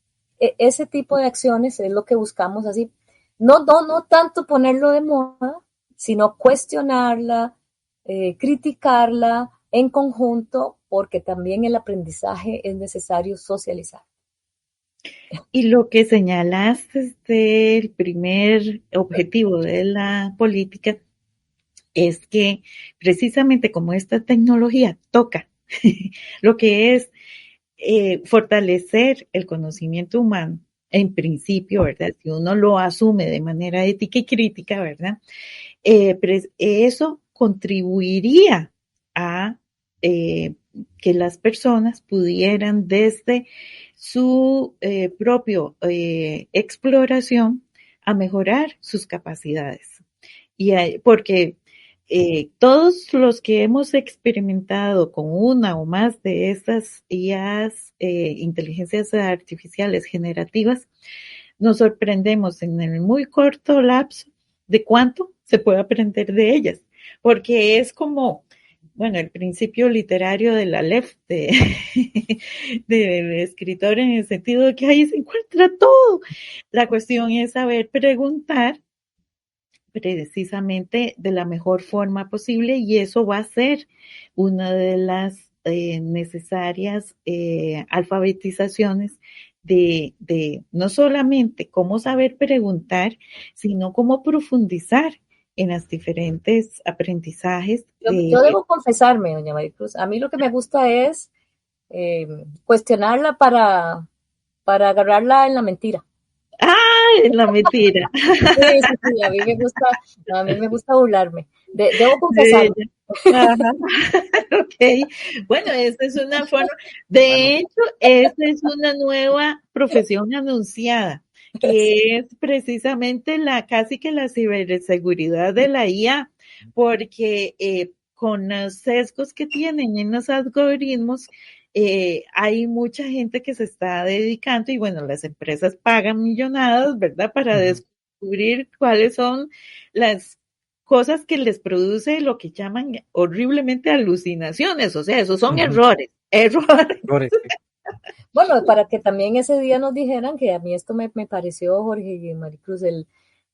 [SPEAKER 4] ese tipo de acciones es lo que buscamos así, no tanto ponerlo de moda, sino cuestionarla, criticarla en conjunto, porque también el aprendizaje es necesario socializar.
[SPEAKER 3] Y lo que señalaste del primer objetivo de la política es que precisamente como esta tecnología toca lo que es fortalecer el conocimiento humano, en principio, ¿verdad? Si uno lo asume de manera ética y crítica, ¿verdad? Eso contribuiría a que las personas pudieran desde su propio exploración a mejorar sus capacidades. Y porque todos los que hemos experimentado con una o más de estas IAs, inteligencias artificiales generativas, nos sorprendemos en el muy corto lapso de cuánto se puede aprender de ellas, porque es como, bueno, el principio literario de la Aleph, del escritor, en el sentido de que ahí se encuentra todo. La cuestión es saber preguntar precisamente de la mejor forma posible, y eso va a ser una de las necesarias alfabetizaciones de no solamente cómo saber preguntar, sino cómo profundizar en las diferentes aprendizajes.
[SPEAKER 4] Yo debo confesarme, doña Maricruz, a mí lo que me gusta es cuestionarla para agarrarla en la mentira.
[SPEAKER 3] En la mentira.
[SPEAKER 4] Sí, a mí me gusta burlarme. Debo confesarme.
[SPEAKER 3] Ok, bueno, esta es una forma, de hecho, esta es una nueva profesión anunciada, que es precisamente casi que la ciberseguridad de la IA, porque con los sesgos que tienen en los algoritmos, hay mucha gente que se está dedicando, y bueno, las empresas pagan millonadas, ¿verdad?, para descubrir cuáles son las cosas que les produce lo que llaman horriblemente alucinaciones, o sea, esos son errores.
[SPEAKER 4] Bueno, para que también ese día nos dijeran, que a mí esto me pareció, Jorge y Maricruz,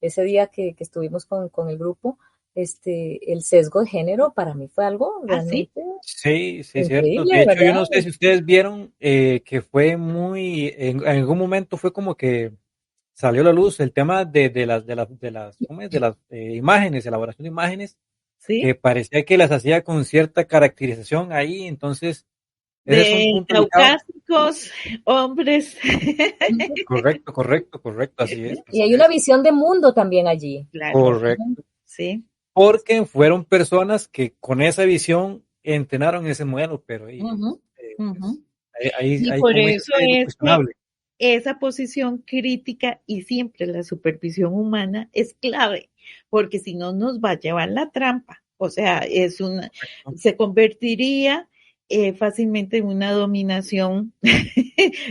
[SPEAKER 4] ese día que estuvimos con el grupo, el sesgo de género para mí fue algo realmente
[SPEAKER 2] sí, cierto.
[SPEAKER 4] increíble,
[SPEAKER 2] De hecho,
[SPEAKER 4] ¿verdad?
[SPEAKER 2] yo no sé si ustedes vieron que fue en algún momento fue como que salió a la luz el tema ¿cómo es? De las imágenes, elaboración de imágenes, que
[SPEAKER 3] ¿Sí?
[SPEAKER 2] parecía que las hacía con cierta caracterización ahí, entonces ese es un
[SPEAKER 3] De
[SPEAKER 2] punto delicado.
[SPEAKER 3] caucásicos, hombres.
[SPEAKER 2] Correcto,
[SPEAKER 4] Y
[SPEAKER 2] así
[SPEAKER 4] hay una
[SPEAKER 2] es,
[SPEAKER 4] visión de mundo también allí.
[SPEAKER 3] Claro,
[SPEAKER 2] correcto,
[SPEAKER 3] sí.
[SPEAKER 2] porque fueron personas que con esa visión entrenaron ese modelo, pero ahí,
[SPEAKER 4] Ujú.
[SPEAKER 3] Ujú. Y
[SPEAKER 2] ahí,
[SPEAKER 3] por
[SPEAKER 2] como dice
[SPEAKER 3] eso
[SPEAKER 2] usted, es lo
[SPEAKER 3] es que
[SPEAKER 2] cuestionable.
[SPEAKER 3] esa posición crítica y siempre la supervisión humana es clave, porque si no nos va a llevar la trampa. O sea,
[SPEAKER 2] Correcto.
[SPEAKER 3] se convertiría fácilmente en una dominación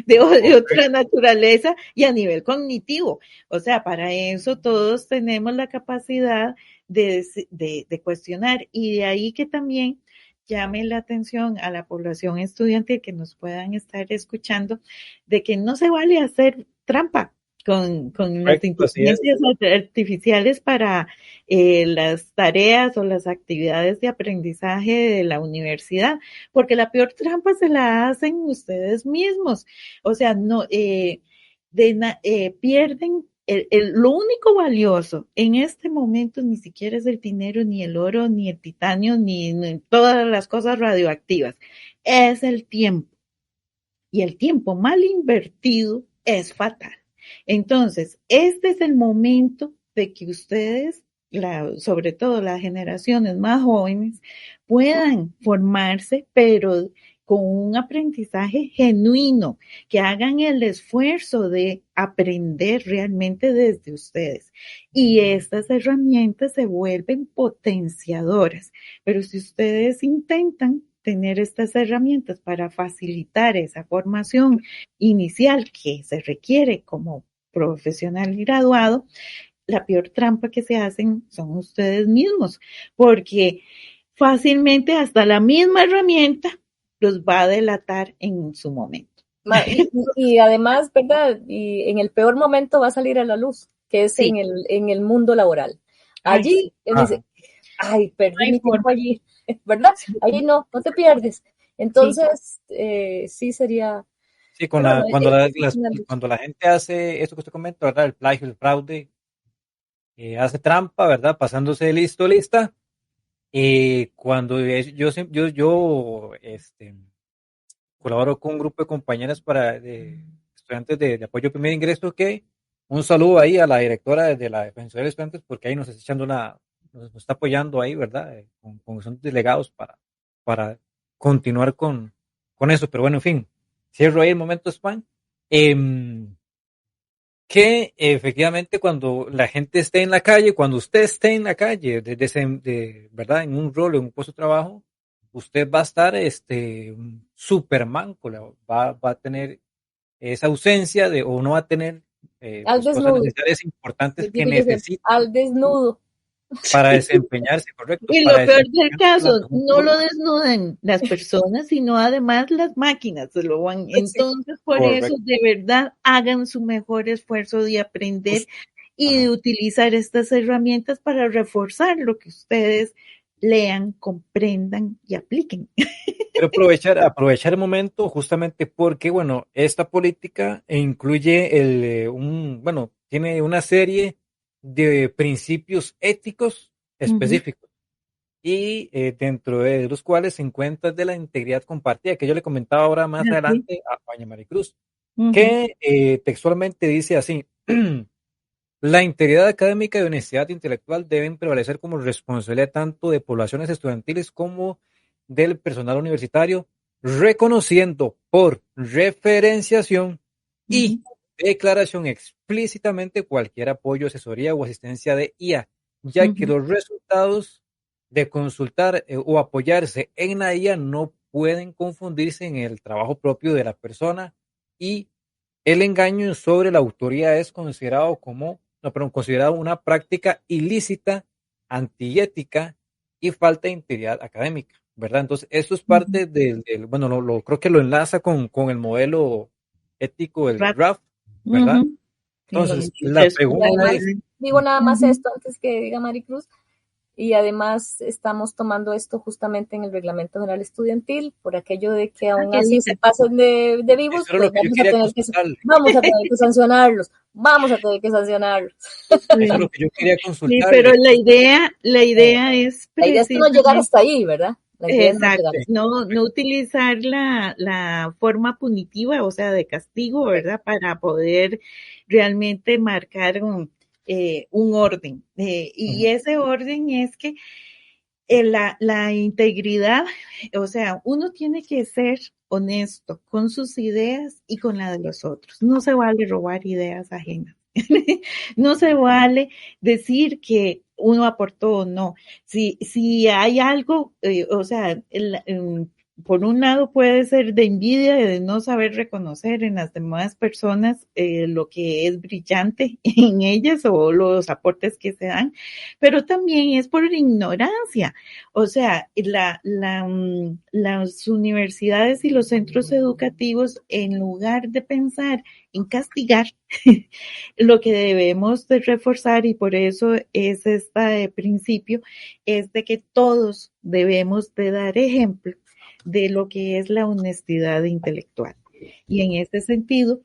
[SPEAKER 3] de otra
[SPEAKER 2] Correcto.
[SPEAKER 3] naturaleza y a nivel cognitivo. O sea, para eso todos tenemos la capacidad de cuestionar y de ahí que también llame la atención a la población estudiantil que nos puedan estar escuchando de que no se vale hacer trampa con las
[SPEAKER 2] Correcto, así es.
[SPEAKER 3] inteligencias artificiales para las tareas o las actividades de aprendizaje de la universidad, porque la peor trampa se la hacen ustedes mismos. O sea, no pierden lo único valioso en este momento ni siquiera es el dinero, ni el oro, ni el titanio, ni todas las cosas radioactivas. Es el tiempo. Y el tiempo mal invertido es fatal. Entonces, este es el momento de que ustedes, sobre todo las generaciones más jóvenes, puedan formarse, pero con un aprendizaje genuino, que hagan el esfuerzo de aprender realmente desde ustedes. Y estas herramientas se vuelven potenciadoras. Pero si ustedes intentan tener estas herramientas para facilitar esa formación inicial que se requiere como profesional graduado, la peor trampa que se hacen son ustedes mismos, porque fácilmente hasta la misma herramienta los va a delatar en su momento.
[SPEAKER 4] Y además, ¿verdad? Y en el peor momento va a salir a la luz, que es
[SPEAKER 3] Sí.
[SPEAKER 4] en el mundo laboral.
[SPEAKER 3] Ay,
[SPEAKER 4] Allí,
[SPEAKER 3] sí.
[SPEAKER 4] él dice, ay, perdí
[SPEAKER 3] Ay,
[SPEAKER 4] mi
[SPEAKER 3] por
[SPEAKER 4] tiempo allí, ¿verdad?
[SPEAKER 3] sí,
[SPEAKER 4] Allí no te pierdes.
[SPEAKER 3] sí,
[SPEAKER 4] Entonces, sí sería,
[SPEAKER 2] Sí,
[SPEAKER 4] pero bueno, es una lucha.
[SPEAKER 2] cuando la gente hace esto que usted comenta, ¿verdad? El plagio, el fraude, hace trampa, ¿verdad? Pasándose de listo, lista. Yo colaboro con un grupo de compañeras de estudiantes de apoyo primer ingreso, que un saludo ahí a la directora de la Defensoría de Estudiantes, porque ahí nos está echando nos está apoyando ahí, ¿verdad? Con son delegados para continuar con eso. Pero bueno, en fin, cierro ahí el momento spam. Em, que efectivamente cuando la gente esté en la calle, cuando usted esté en la calle, ¿verdad? En un rol, en un puesto de trabajo, usted va a estar Superman, va a tener esa ausencia o no va a tener
[SPEAKER 4] Al
[SPEAKER 2] pues cosas
[SPEAKER 4] desnudo,
[SPEAKER 2] necesarias importantes
[SPEAKER 4] les
[SPEAKER 2] que
[SPEAKER 4] digo yo siempre,
[SPEAKER 2] necesita
[SPEAKER 4] al desnudo.
[SPEAKER 2] para desempeñarse, correcto,
[SPEAKER 3] y
[SPEAKER 2] para
[SPEAKER 3] lo peor del
[SPEAKER 2] desempeñarse de la
[SPEAKER 3] caso,
[SPEAKER 2] mejor
[SPEAKER 3] no lo
[SPEAKER 2] forma.
[SPEAKER 3] desnudan las personas, sino además las máquinas se lo van.
[SPEAKER 4] Sí,
[SPEAKER 3] Entonces, por eso,
[SPEAKER 2] Correcto.
[SPEAKER 3] de verdad, hagan su mejor esfuerzo de aprender
[SPEAKER 2] Us-
[SPEAKER 3] y de
[SPEAKER 2] Ajá.
[SPEAKER 3] utilizar estas herramientas para reforzar lo que ustedes lean, comprendan y apliquen.
[SPEAKER 2] Quiero aprovechar el momento justamente porque, bueno, esta política incluye bueno, tiene una serie de principios éticos
[SPEAKER 3] Ujú,
[SPEAKER 2] específicos y dentro de los cuales se encuentra de la integridad compartida, que yo le comentaba ahora más
[SPEAKER 3] así.
[SPEAKER 2] adelante a Doña Maricruz,
[SPEAKER 3] Ujú,
[SPEAKER 2] que textualmente dice así: la integridad académica y honestidad intelectual deben prevalecer como responsabilidad tanto de poblaciones estudiantiles como del personal universitario, reconociendo por referenciación y
[SPEAKER 3] ujú,
[SPEAKER 2] declaración explícitamente cualquier apoyo, asesoría o asistencia de IA, ya que
[SPEAKER 3] ujú.
[SPEAKER 2] los resultados de consultar o apoyarse en la IA no pueden confundirse en el trabajo propio de la persona, y el engaño sobre la autoría es considerado considerado una práctica ilícita antiética y falta de integridad académica, ¿verdad? Entonces, esto es parte bueno, creo que lo enlaza con el modelo ético del RAF, ¿verdad? Entonces, la pregunta
[SPEAKER 4] además,
[SPEAKER 2] es...
[SPEAKER 4] digo nada más esto antes que diga Maricruz, y además estamos tomando esto justamente en el Reglamento General Estudiantil, por aquello de que aún así se pasen de vivos, pues vamos a tener que sancionarlos.
[SPEAKER 2] Eso es lo que yo quería consultar.
[SPEAKER 3] Sí, pero la idea es
[SPEAKER 4] la idea es no llegar hasta ahí, ¿verdad?
[SPEAKER 3] Exacto, no utilizar la forma punitiva, o sea, de castigo, ¿verdad? Para poder realmente marcar un orden. Y ese orden es que la integridad, o sea, uno tiene que ser honesto con sus ideas y con la de los otros. No se vale robar ideas ajenas. No se vale decir que uno aportó o no. Si hay algo, o sea, por un lado puede ser de envidia, de no saber reconocer en las demás personas lo que es brillante en ellas o los aportes que se dan, pero también es por ignorancia. O sea, las universidades y los centros educativos, en lugar de pensar en castigar, lo que debemos de reforzar, y por eso es este principio, es de que todos debemos de dar ejemplo de lo que es la honestidad intelectual. Y en este sentido,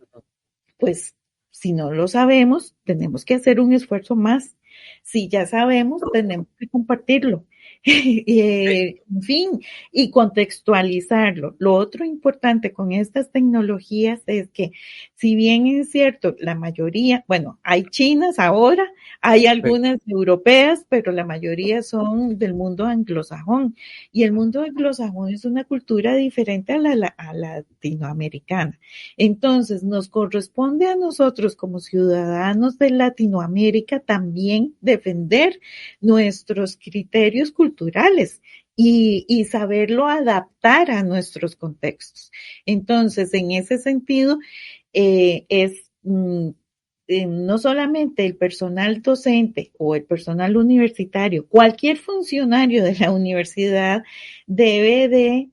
[SPEAKER 3] pues, si no lo sabemos, tenemos que hacer un esfuerzo más. Si ya sabemos, tenemos que compartirlo. En fin, y contextualizarlo. Lo otro importante con estas tecnologías es que, si bien es cierto, la mayoría, bueno, hay chinas ahora, hay algunas europeas, pero la mayoría son del mundo anglosajón. Y el mundo anglosajón es una cultura diferente a la latinoamericana. Entonces, nos corresponde a nosotros como ciudadanos de Latinoamérica también defender nuestros criterios culturales y saberlo adaptar a nuestros contextos. Entonces, en ese sentido, no solamente el personal docente o el personal universitario, cualquier funcionario de la universidad debemos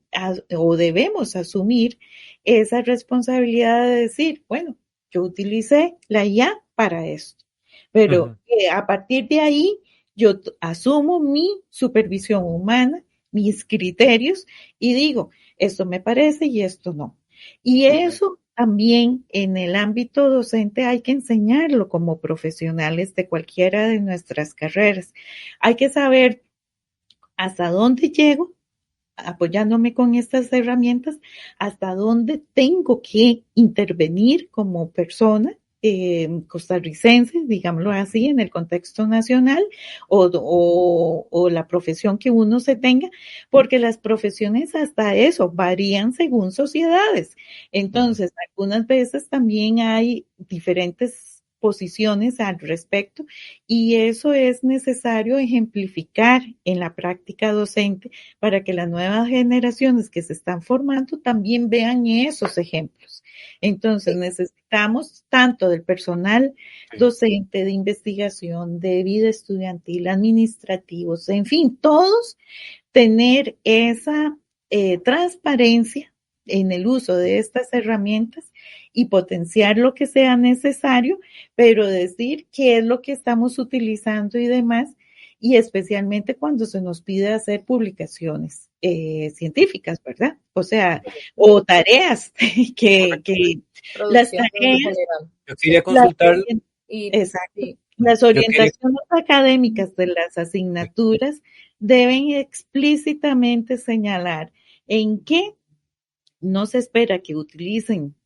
[SPEAKER 3] asumir esa responsabilidad de decir, bueno, yo utilicé la IA para esto, pero a partir de ahí yo asumo mi supervisión humana, mis criterios, y digo, esto me parece y esto no. Y eso también en el ámbito docente hay que enseñarlo como profesionales de cualquiera de nuestras carreras. Hay que saber hasta dónde llego, apoyándome con estas herramientas, hasta dónde tengo que intervenir como persona costarricense, digámoslo así, en el contexto nacional o la profesión que uno se tenga, porque las profesiones hasta eso varían según sociedades. Entonces, algunas veces también hay diferentes posiciones al respecto, y eso es necesario ejemplificar en la práctica docente para que las nuevas generaciones que se están formando también vean esos ejemplos. Entonces, necesitamos tanto del personal docente, de investigación, de vida estudiantil, administrativos, en fin, todos tener esa transparencia en el uso de estas herramientas y potenciar lo que sea necesario, pero decir qué es lo que estamos utilizando y demás, y especialmente cuando se nos pide hacer publicaciones científicas, ¿verdad? O sea, o tareas que las tareas.
[SPEAKER 2] Yo quería consultar.
[SPEAKER 3] Exacto. Las orientaciones académicas de las asignaturas deben explícitamente señalar en qué no se espera que utilicen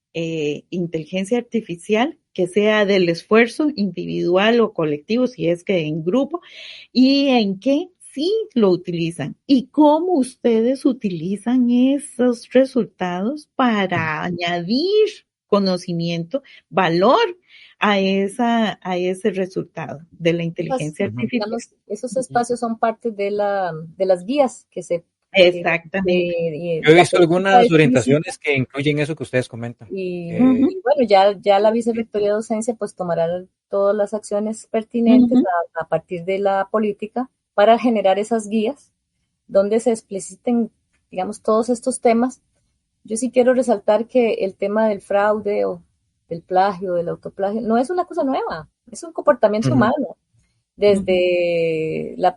[SPEAKER 3] inteligencia artificial, que sea del esfuerzo individual o colectivo, si es que en grupo, y en qué sí lo utilizan y cómo ustedes utilizan esos resultados para añadir conocimiento, valor a ese resultado de la inteligencia artificial.
[SPEAKER 4] Digamos, esos espacios son parte de las guías que se...
[SPEAKER 3] Exactamente.
[SPEAKER 2] Yo he visto algunas orientaciones que incluyen eso que ustedes comentan.
[SPEAKER 4] Y bueno, ya la Vicerrectoría de Docencia pues tomará todas las acciones pertinentes a partir de la política para generar esas guías donde se expliciten, digamos, todos estos temas. Yo sí quiero resaltar que el tema del fraude o del plagio, del autoplagio, no es una cosa nueva, es un comportamiento humano. Desde la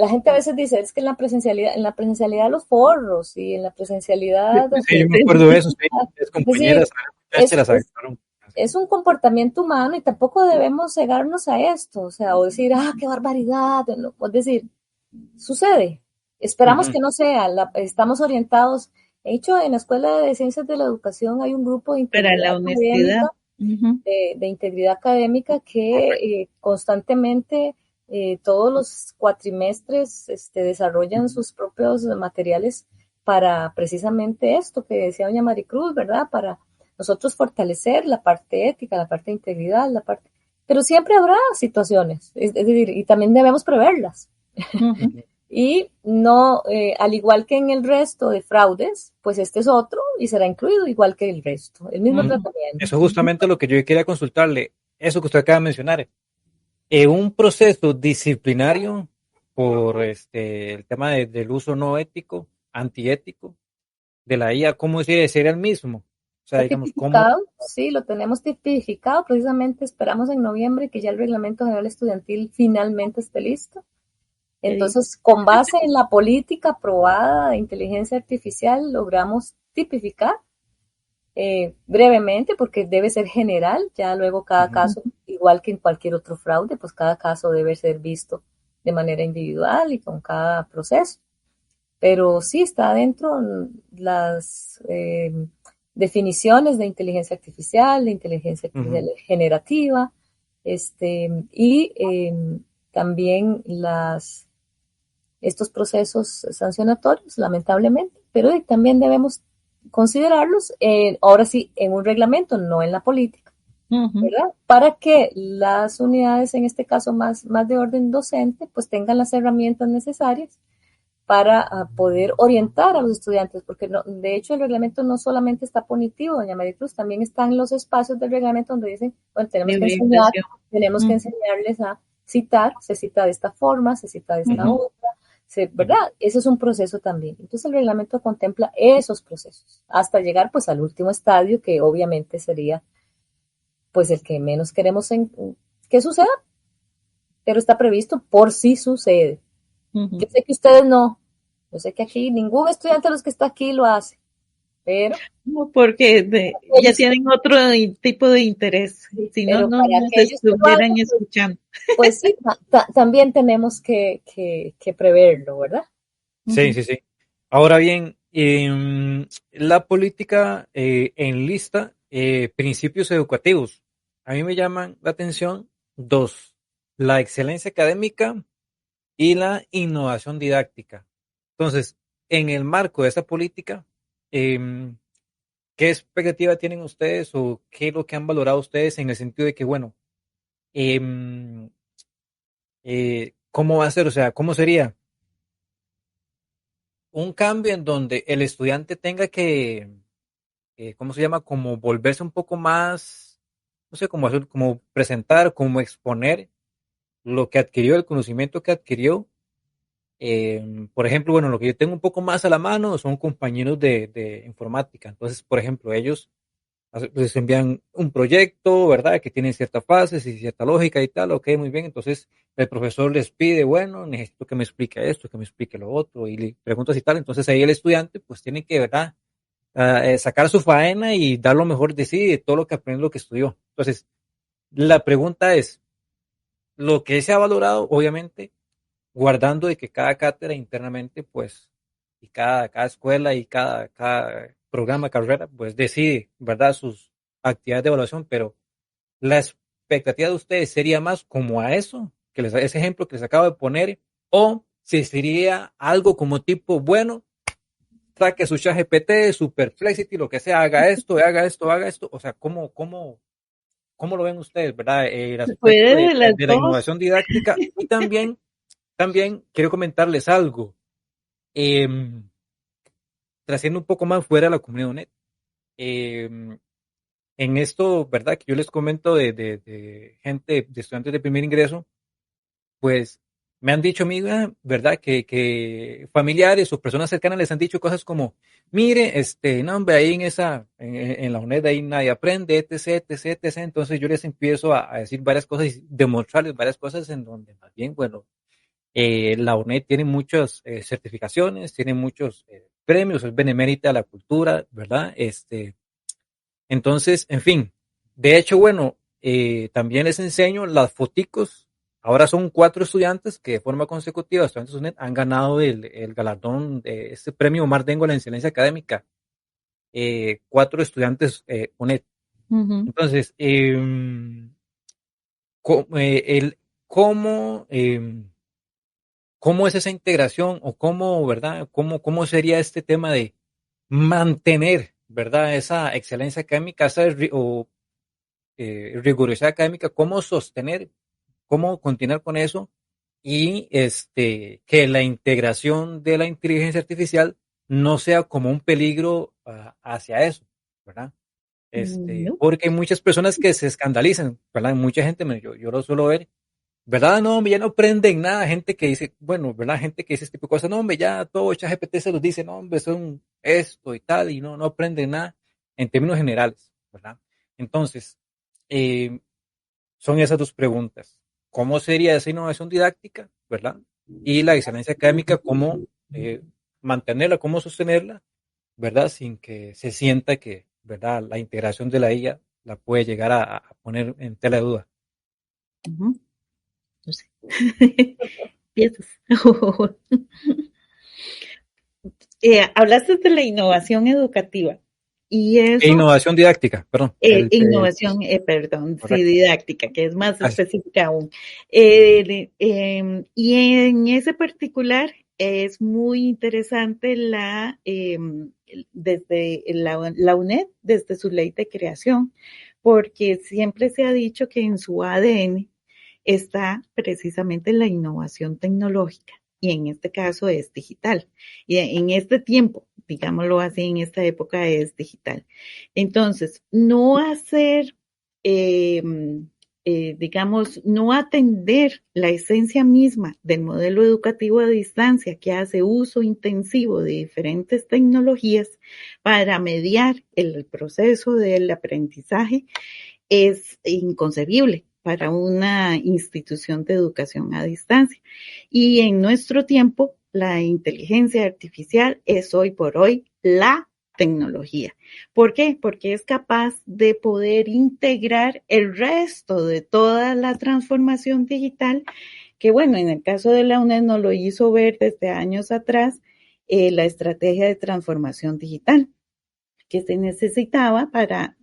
[SPEAKER 4] gente a veces dice, es que en la presencialidad de los forros y en la presencialidad
[SPEAKER 2] Sí, yo me acuerdo de eso, sí, las
[SPEAKER 4] es decir,
[SPEAKER 2] compañeras,
[SPEAKER 4] es,
[SPEAKER 2] las
[SPEAKER 4] es,
[SPEAKER 2] agarraron.
[SPEAKER 4] es un comportamiento humano y tampoco debemos cegarnos a esto, o sea, o decir, qué barbaridad, no, es decir, sucede. Esperamos que no sea, estamos orientados. De hecho, en la Escuela de Ciencias de la Educación hay un grupo de
[SPEAKER 3] Para
[SPEAKER 4] integridad
[SPEAKER 3] la honestidad.
[SPEAKER 4] académica, de integridad académica que constantemente todos los cuatrimestres desarrollan sus propios materiales para precisamente esto que decía doña Maricruz, ¿verdad? Para nosotros fortalecer la parte ética, la parte de integridad, pero siempre habrá situaciones, es decir, y también debemos preverlas. Y no, al igual que en el resto de fraudes, pues este es otro y será incluido igual que el resto, el mismo tratamiento.
[SPEAKER 2] Eso es justamente lo que yo quería consultarle, eso que usted acaba de mencionar. Un proceso disciplinario por el tema del uso no ético, antiético de la IA, ¿cómo sería el mismo? O sea,
[SPEAKER 4] Está
[SPEAKER 2] digamos, ¿cómo?
[SPEAKER 4] tipificado, sí, lo tenemos tipificado, precisamente esperamos en noviembre que ya el Reglamento General Estudiantil finalmente esté listo. Entonces, con base en la política aprobada de inteligencia artificial, logramos tipificar brevemente, porque debe ser general, ya luego cada caso, igual que en cualquier otro fraude, pues cada caso debe ser visto de manera individual y con cada proceso. Pero sí está dentro las definiciones de inteligencia artificial generativa, y también estos procesos sancionatorios, lamentablemente, pero también debemos considerarlos, ahora sí, en un reglamento, no en la política, ¿verdad? Para que las unidades, en este caso más de orden docente, pues tengan las herramientas necesarias para poder orientar a los estudiantes, porque no, de hecho el reglamento no solamente está punitivo, doña Maricruz, también están los espacios del reglamento donde dicen, bueno, tenemos que enseñarles a citar, se cita de esta forma, se cita de esta otra, ¿verdad? Ese es un proceso también. Entonces el reglamento contempla esos procesos, hasta llegar pues al último estadio, que obviamente sería pues el que menos queremos que suceda, pero está previsto por si sucede. Yo sé que ustedes no, yo sé que aquí ningún estudiante de los que está aquí lo hace, pero
[SPEAKER 3] No, porque ya tienen otro tipo de interés, si no,
[SPEAKER 4] pero
[SPEAKER 3] no
[SPEAKER 4] para
[SPEAKER 3] nos
[SPEAKER 4] aquellos que lo
[SPEAKER 3] estuvieran
[SPEAKER 4] hacen,
[SPEAKER 3] escuchando.
[SPEAKER 4] pues sí, también tenemos que preverlo, ¿verdad?
[SPEAKER 2] Sí, sí, sí. Ahora bien, la política enlista principios educativos. A mí me llaman la atención dos, la excelencia académica y la innovación didáctica. Entonces, en el marco de esa política, em, ¿qué expectativa tienen ustedes o qué es lo que han valorado ustedes en el sentido de que, bueno, em, ¿cómo va a ser? O sea, ¿cómo sería un cambio en donde el estudiante tenga que, ¿cómo se llama? Como volverse un poco más, no sé, como hacer, como presentar, como exponer lo que adquirió, el conocimiento que adquirió. Por ejemplo, bueno, lo que yo tengo un poco más a la mano son compañeros de informática. Entonces, por ejemplo, ellos les envían un proyecto, ¿verdad? Que tiene ciertas fases y cierta lógica y tal, ok, muy bien. Entonces, el profesor les pide, bueno, necesito que me explique esto, que me explique lo otro, y le preguntas y tal. Entonces, ahí el estudiante, pues, tiene que, ¿verdad? Sacar su faena y dar lo mejor de sí, de todo lo que aprendió, lo que estudió. Entonces, la pregunta es, lo que se ha valorado, obviamente, guardando de que cada cátedra internamente, pues, y cada escuela y cada programa, carrera, pues decide, ¿verdad?, sus actividades de evaluación, pero la expectativa de ustedes sería más como a eso, ese ejemplo que les acabo de poner, o si sería algo como tipo, bueno, saque su chat GPT, su Perplexity, lo que sea, haga esto, haga esto, haga esto, o sea, ¿cómo lo ven ustedes, verdad? El
[SPEAKER 3] Se
[SPEAKER 2] aspecto
[SPEAKER 3] puede de las
[SPEAKER 2] de la
[SPEAKER 3] dos.
[SPEAKER 2] innovación didáctica y también quiero comentarles algo. Eh, Trasciendo un poco más fuera de la comunidad UNED. Eh, en esto, ¿verdad? Que yo les comento de gente, de estudiantes de primer ingreso, pues me han dicho, amiga, ¿verdad? Que familiares o personas cercanas les han dicho cosas como, mire, no, hombre, ahí en la UNED ahí nadie aprende, etc, etc, etc. Entonces yo les empiezo a decir varias cosas y demostrarles varias cosas en donde más bien, bueno, la UNED tiene muchas certificaciones, tiene muchos premios, es benemérita a la cultura, ¿verdad? Entonces, en fin, de hecho, bueno, también les enseño las foticos. Ahora son 4 estudiantes que de forma consecutiva, estudiantes UNED, han ganado el galardón de este premio Omar Dengo a la excelencia académica. 4 estudiantes UNED.
[SPEAKER 3] Ujú.
[SPEAKER 2] Entonces, ¿cómo, cómo es esa integración o cómo, verdad? ¿Cómo sería este tema de mantener, verdad? Esa excelencia académica, rigurosidad académica, cómo sostener, cómo continuar con eso y que la integración de la inteligencia artificial no sea como un peligro hacia eso, ¿verdad?
[SPEAKER 3] No.
[SPEAKER 2] Porque hay muchas personas que se escandalizan, ¿verdad? Mucha gente, yo lo suelo ver, ¿verdad? No, hombre, ya no aprenden nada. Gente que dice, bueno, ¿verdad? Gente que dice este tipo de cosas, no, hombre, ya todo ChatGPT se los dice, no, hombre, son esto y tal, y no aprenden nada en términos generales, ¿verdad? Entonces, eh, son esas dos preguntas. ¿Cómo sería esa innovación didáctica, verdad? Y la excelencia académica, ¿cómo mantenerla, cómo sostenerla, verdad? Sin que se sienta que, verdad, la integración de la IA la puede llegar a poner en tela de duda.
[SPEAKER 3] Ujú. No sé. Piensas. Hablaste de la innovación educativa y
[SPEAKER 2] E
[SPEAKER 3] eso,
[SPEAKER 2] innovación didáctica, perdón.
[SPEAKER 3] innovación, perdón, sí,
[SPEAKER 2] Correcto.
[SPEAKER 3] didáctica, que es más
[SPEAKER 2] Así.
[SPEAKER 3] específica aún. Y en ese particular es muy interesante desde la UNED, desde su ley de creación, porque siempre se ha dicho que en su ADN está precisamente la innovación tecnológica y en este caso es digital. Y en este tiempo, digámoslo así, en esta época es digital. Entonces, no hacer, eh, digamos, no atender la esencia misma del modelo educativo a distancia que hace uso intensivo de diferentes tecnologías para mediar el proceso del aprendizaje es inconcebible para una institución de educación a distancia. Y en nuestro tiempo, la inteligencia artificial es hoy por hoy la tecnología. ¿Por qué? Porque es capaz de poder integrar el resto de toda la transformación digital, que bueno, en el caso de la UNED nos lo hizo ver desde años atrás, la estrategia de transformación digital que se necesitaba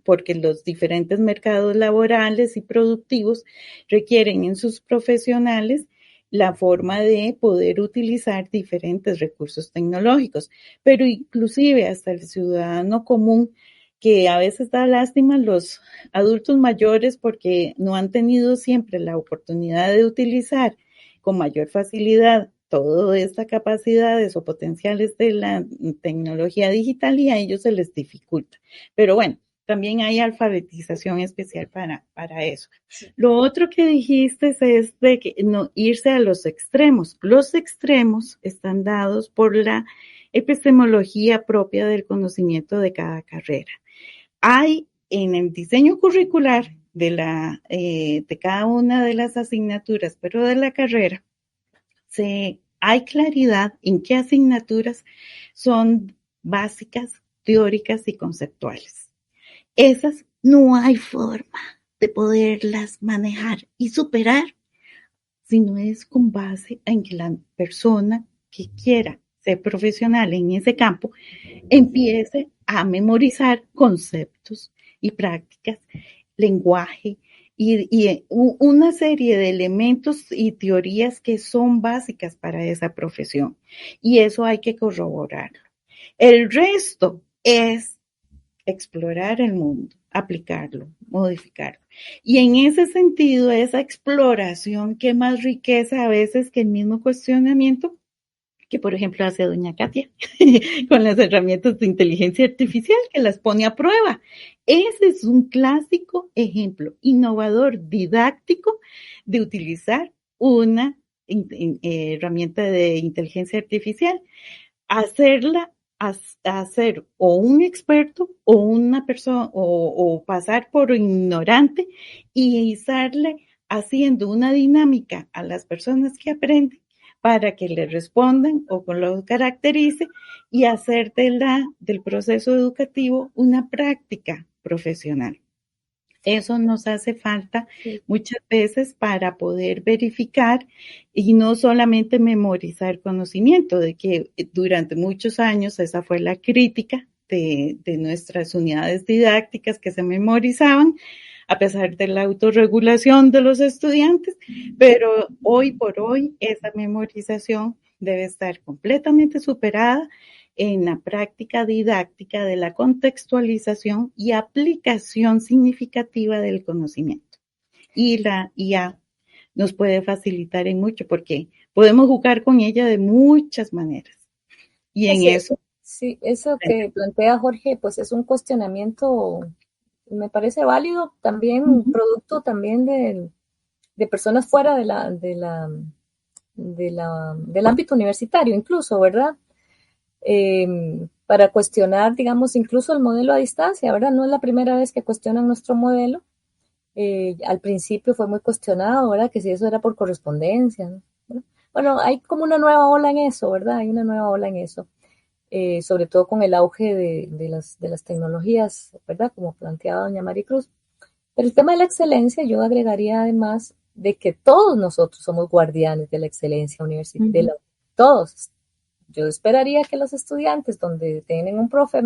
[SPEAKER 3] porque los diferentes mercados laborales y productivos requieren en sus profesionales la forma de poder utilizar diferentes recursos tecnológicos, pero inclusive hasta el ciudadano común, que a veces da lástima los adultos mayores porque no han tenido siempre la oportunidad de utilizar con mayor facilidad todas estas capacidades o potenciales de la tecnología digital y a ellos se les dificulta. Pero bueno, también hay alfabetización especial para eso. Lo otro que dijiste es de que no irse a los extremos. Los extremos están dados por la epistemología propia del conocimiento de cada carrera. Hay en el diseño curricular de cada una de las asignaturas, pero de la carrera, hay claridad en qué asignaturas son básicas, teóricas y conceptuales. Esas no hay forma de poderlas manejar y superar si no es con base en que la persona que quiera ser profesional en ese campo empiece a memorizar conceptos y prácticas, lenguaje y una serie de elementos y teorías que son básicas para esa profesión. Y eso hay que corroborarlo. El resto es explorar el mundo, aplicarlo, modificarlo. Y en ese sentido, esa exploración que más riqueza a veces que el mismo cuestionamiento que por ejemplo hace doña Katia con las herramientas de inteligencia artificial que las pone a prueba. Ese es un clásico ejemplo innovador, didáctico de utilizar una herramienta de inteligencia artificial, hacerla a ser o un experto o una persona o pasar por ignorante y estarle haciendo una dinámica a las personas que aprenden para que le respondan o con lo caracterice y hacer del proceso educativo una práctica profesional. Eso nos hace falta muchas veces para poder verificar y no solamente memorizar conocimiento, de que durante muchos años esa fue la crítica de nuestras unidades didácticas que se memorizaban, a pesar de la autorregulación de los estudiantes, pero hoy por hoy esa memorización debe estar completamente superada en la práctica didáctica de la contextualización y aplicación significativa del conocimiento. Y la IA nos puede facilitar en mucho porque podemos jugar con ella de muchas maneras. Y en eso...
[SPEAKER 4] Sí, eso que plantea Jorge, pues es un cuestionamiento, me parece válido, también producto también de personas fuera del ámbito universitario incluso, ¿verdad? Para cuestionar, digamos, incluso el modelo a distancia, ¿verdad? No es la primera vez que cuestionan nuestro modelo. Al principio fue muy cuestionado, ¿verdad? Que si eso era por correspondencia, ¿no? Bueno, hay como una nueva ola en eso, ¿verdad? Hay una nueva ola en eso, sobre todo con el auge de las tecnologías, ¿verdad? Como planteaba doña Maricruz. Pero el tema de la excelencia, yo agregaría además de que todos nosotros somos guardianes de la excelencia universitaria, todos. Yo esperaría que los estudiantes, donde tienen un profe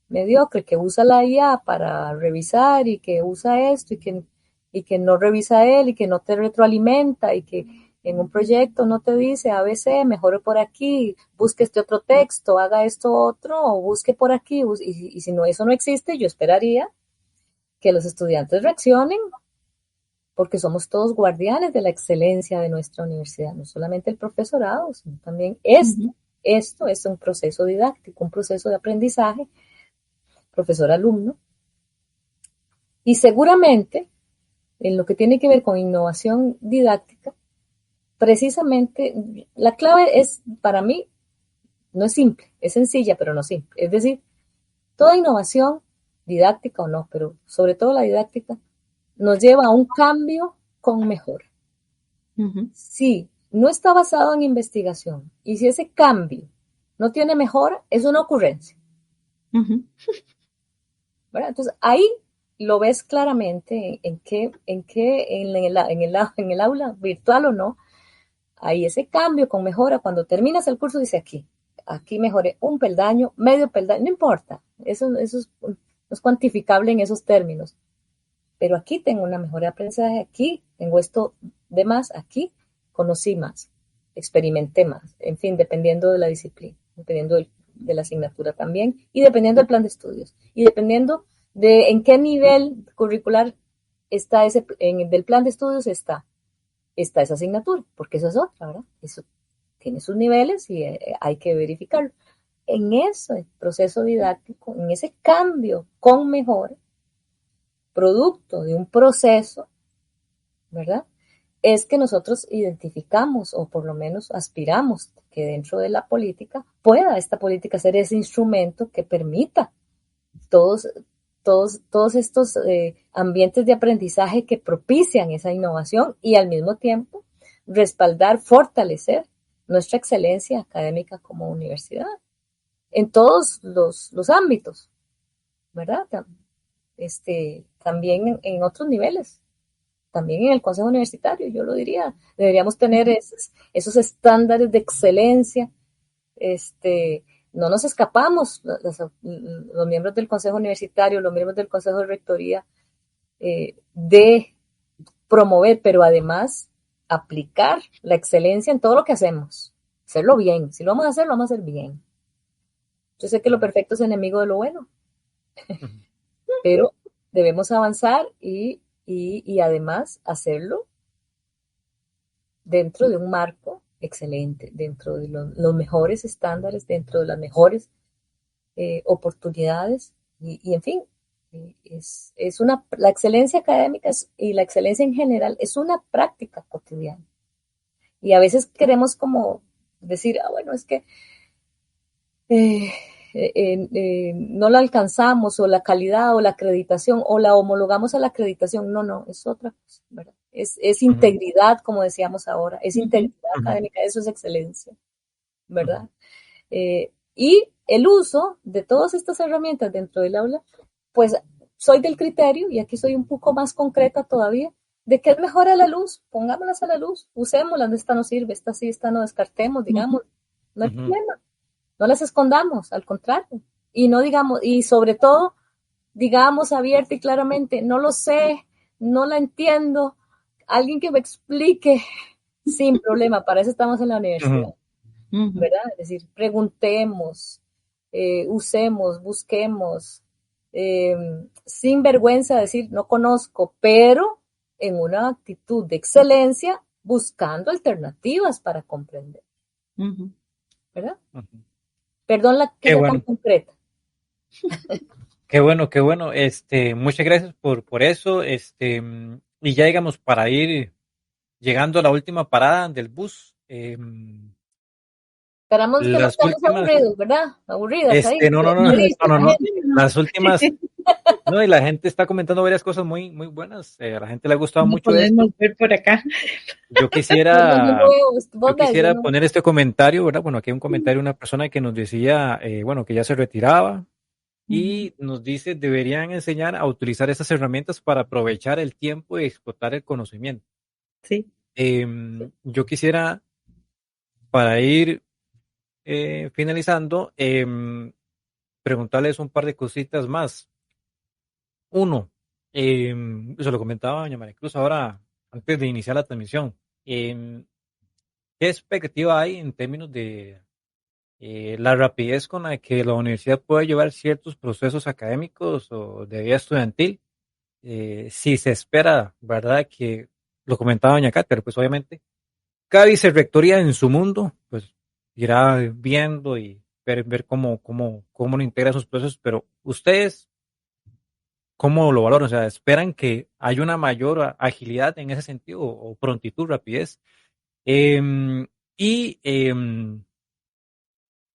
[SPEAKER 4] mediocre que usa la IA para revisar y que usa esto y que no revisa él y que no te retroalimenta y que en un proyecto no te dice ABC, mejore por aquí, busque este otro texto, haga esto otro o busque por aquí. Y si no, eso no existe, yo esperaría que los estudiantes reaccionen porque somos todos guardianes de la excelencia de nuestra universidad, no solamente el profesorado, sino también esto es un proceso didáctico, un proceso de aprendizaje, profesor-alumno, y seguramente en lo que tiene que ver con innovación didáctica, precisamente la clave es, para mí, no es simple, es sencilla, pero no simple. Es decir, toda innovación, didáctica o no, pero sobre todo la didáctica, nos lleva a un cambio con mejora. Sí, no está basado en investigación. Y si ese cambio no tiene mejora, es una ocurrencia. ¿Verdad? Entonces, ahí lo ves claramente en el aula virtual o no, ahí ese cambio con mejora, cuando terminas el curso dice aquí mejoré un peldaño, medio peldaño, no importa, eso no es cuantificable en esos términos, pero aquí tengo una mejora de aprendizaje, aquí tengo esto de más, aquí conocí más, experimenté más, en fin, dependiendo de la disciplina, dependiendo de la asignatura también, y dependiendo del plan de estudios, y dependiendo de en qué nivel curricular está del plan de estudios está esa asignatura, porque eso es otra, ¿verdad? Eso tiene sus niveles y hay que verificarlo. En ese proceso didáctico, en ese cambio con mejora, producto de un proceso, ¿verdad? Es que nosotros identificamos o por lo menos aspiramos que dentro de la política pueda esta política ser ese instrumento que permita todos estos ambientes de aprendizaje que propician esa innovación y al mismo tiempo respaldar, fortalecer nuestra excelencia académica como universidad en todos los ámbitos, ¿verdad? También en otros niveles, también en el Consejo Universitario, yo lo diría, deberíamos tener esos estándares de excelencia, no nos escapamos, los miembros del Consejo Universitario, los miembros del Consejo de Rectoría, de promover, pero además aplicar la excelencia en todo lo que hacemos, hacerlo bien, si lo vamos a hacer, lo vamos a hacer bien. Yo sé que lo perfecto es enemigo de lo bueno, pero debemos avanzar y además hacerlo dentro de un marco excelente, dentro de los mejores estándares, dentro de las mejores oportunidades y en fin, la excelencia académica y la excelencia en general es una práctica cotidiana Y a veces queremos como decir, bueno, es que no la alcanzamos, o la calidad, o la acreditación, o la homologamos a la acreditación. No, es otra cosa, ¿verdad? Es integridad, como decíamos ahora, es integridad académica, eso es excelencia, ¿verdad? Y el uso de todas estas herramientas dentro del aula, pues soy del criterio, y aquí soy un poco más concreta todavía, de que es mejor a la luz, pongámoslas a la luz, usémoslas, esta no sirve, esta sí, esta no, descartemos, digamos, no hay problema, no las escondamos, al contrario, y no digamos, y sobre todo, digamos abierta y claramente, no lo sé, no la entiendo, alguien que me explique, sin problema, para eso estamos en la universidad, ¿verdad? Es decir, preguntemos, usemos, busquemos, sin vergüenza de decir no conozco, pero en una actitud de excelencia, buscando alternativas para comprender, ¿verdad? Perdón la que sea tan concreta.
[SPEAKER 2] Qué bueno. Muchas gracias por eso. Y ya digamos, para ir llegando a la última parada del bus.
[SPEAKER 4] Esperamos que no estemos aburridos, ¿verdad? Aburridas ahí.
[SPEAKER 2] No. Las últimas. No, y la gente está comentando varias cosas muy, muy buenas. A la gente le ha gustado mucho esto.
[SPEAKER 3] Ver por acá.
[SPEAKER 2] Yo quisiera poner este comentario, ¿verdad? Bueno, aquí hay un comentario de una persona que nos decía, que ya se retiraba y nos dice, deberían enseñar a utilizar estas herramientas para aprovechar el tiempo y explotar el conocimiento.
[SPEAKER 3] Sí.
[SPEAKER 2] Yo quisiera, para ir finalizando, preguntarles un par de cositas más. Uno, se lo comentaba doña María Cruz ahora, antes de iniciar la transmisión. ¿Qué expectativa hay en términos de la rapidez con la que la universidad puede llevar ciertos procesos académicos o de vida estudiantil? Si se espera, ¿verdad? Que lo comentaba doña Cáter, pues obviamente, cada vicerrectoría en su mundo, pues irá viendo y ver cómo lo integra sus procesos, pero ustedes, ¿cómo lo valoran? O sea, ¿esperan que haya una mayor agilidad en ese sentido o prontitud, rapidez?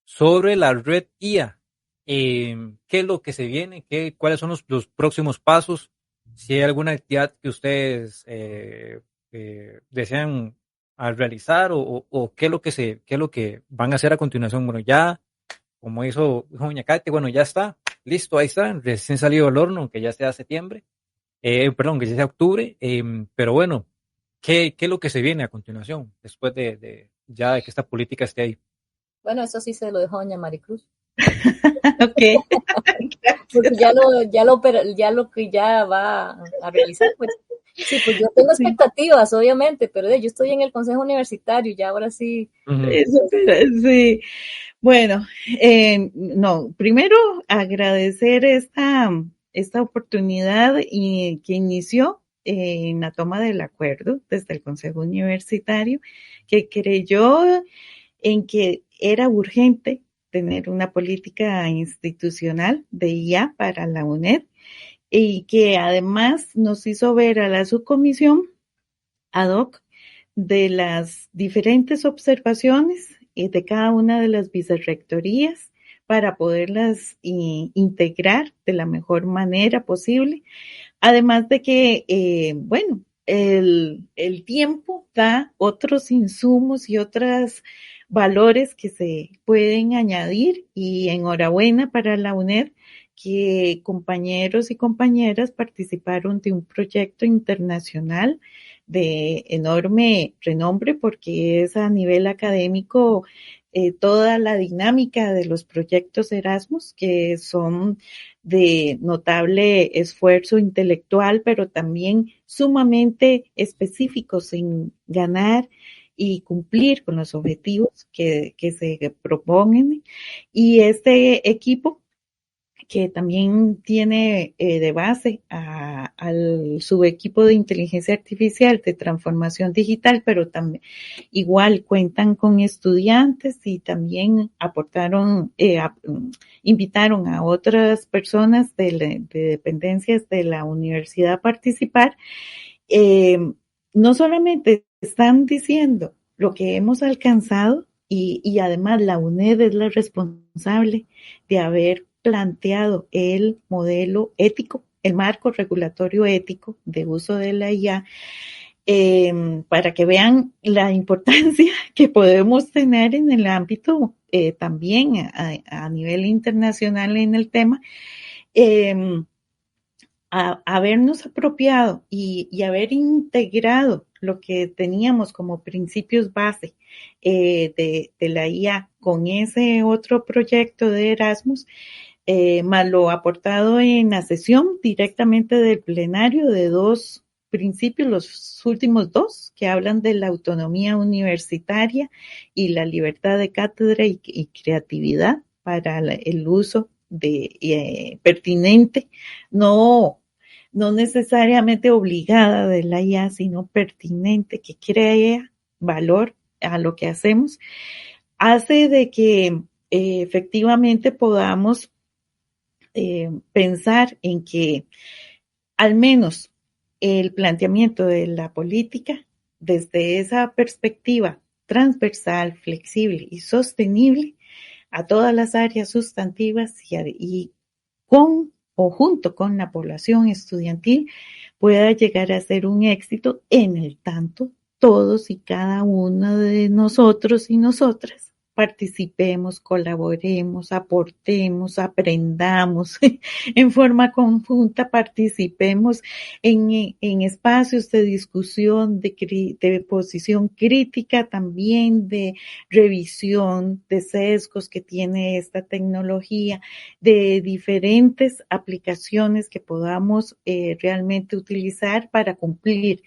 [SPEAKER 2] Sobre la red IA, ¿qué es lo que se viene? ¿Cuáles son los próximos pasos? Si hay alguna actividad que ustedes desean realizar o qué es lo que van a hacer a continuación. Bueno, ya, como dijo doña Katy, bueno, ya está, listo, ahí está, recién salido del horno, aunque ya sea septiembre, que ya sea octubre, pero bueno, ¿qué es lo que se viene a continuación después de que esta política esté ahí?
[SPEAKER 4] Bueno, eso sí se lo dejó doña Maricruz.
[SPEAKER 3] Ok.
[SPEAKER 4] Porque ya lo que ya va a realizar, pues sí, pues yo tengo expectativas, obviamente, pero yo estoy en el consejo universitario, ya ahora sí.
[SPEAKER 3] Sí. Bueno, no, primero agradecer esta oportunidad y que inició en la toma del acuerdo desde el consejo universitario, que creyó en que era urgente tener una política institucional de IA para la UNED y que además nos hizo ver a la subcomisión ad hoc de las diferentes observaciones de cada una de las vicerrectorías para poderlas integrar de la mejor manera posible. Además de que, el tiempo da otros insumos y otros valores que se pueden añadir y enhorabuena para la UNED que compañeros y compañeras participaron de un proyecto internacional de enorme renombre porque es a nivel académico toda la dinámica de los proyectos Erasmus que son de notable esfuerzo intelectual, pero también sumamente específicos en ganar y cumplir con los objetivos que se proponen. Y este equipo que también tiene de base al subequipo de inteligencia artificial de transformación digital, pero también igual cuentan con estudiantes y también invitaron a otras personas de dependencias de la universidad a participar. No solamente están diciendo lo que hemos alcanzado y además la UNED es la responsable de haber planteado el modelo ético, el marco regulatorio ético de uso de la IA, para que vean la importancia que podemos tener en el ámbito también a nivel internacional en el tema, habernos apropiado y haber integrado lo que teníamos como principios base de la IA con ese otro proyecto de Erasmus, más lo aportado en la sesión directamente del plenario de dos principios, los últimos dos, que hablan de la autonomía universitaria y la libertad de cátedra y creatividad para el uso de pertinente, no necesariamente obligada de la IA, sino pertinente, que crea valor a lo que hacemos, hace de que efectivamente podamos pensar en que al menos el planteamiento de la política desde esa perspectiva transversal, flexible y sostenible a todas las áreas sustantivas y con o junto con la población estudiantil pueda llegar a ser un éxito en el tanto todos y cada uno de nosotros y nosotras participemos, colaboremos, aportemos, aprendamos en forma conjunta, participemos en espacios de discusión, de posición crítica, también de revisión de sesgos que tiene esta tecnología, de diferentes aplicaciones que podamos realmente utilizar para cumplir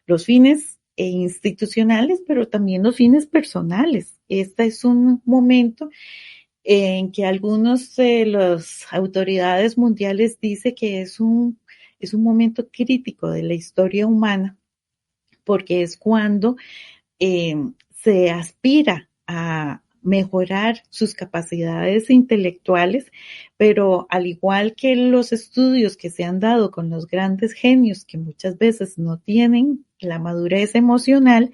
[SPEAKER 3] los fines institucionales, pero también los fines personales. Este es un momento en que algunos de las autoridades mundiales dicen que es un momento crítico de la historia humana, porque es cuando se aspira a mejorar sus capacidades intelectuales, pero al igual que los estudios que se han dado con los grandes genios que muchas veces no tienen la madurez emocional,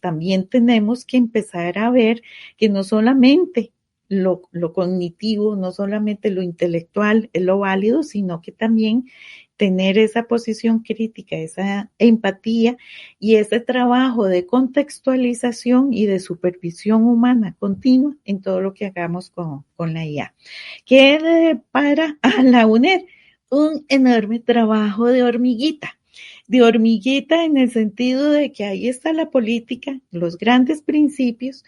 [SPEAKER 3] también tenemos que empezar a ver que no solamente lo cognitivo, no solamente lo intelectual es lo válido, sino que también tener esa posición crítica, esa empatía y ese trabajo de contextualización y de supervisión humana continua en todo lo que hagamos con la IA. ¿Qué le depara a la UNED? Un enorme trabajo de hormiguita en el sentido de que ahí está la política, los grandes principios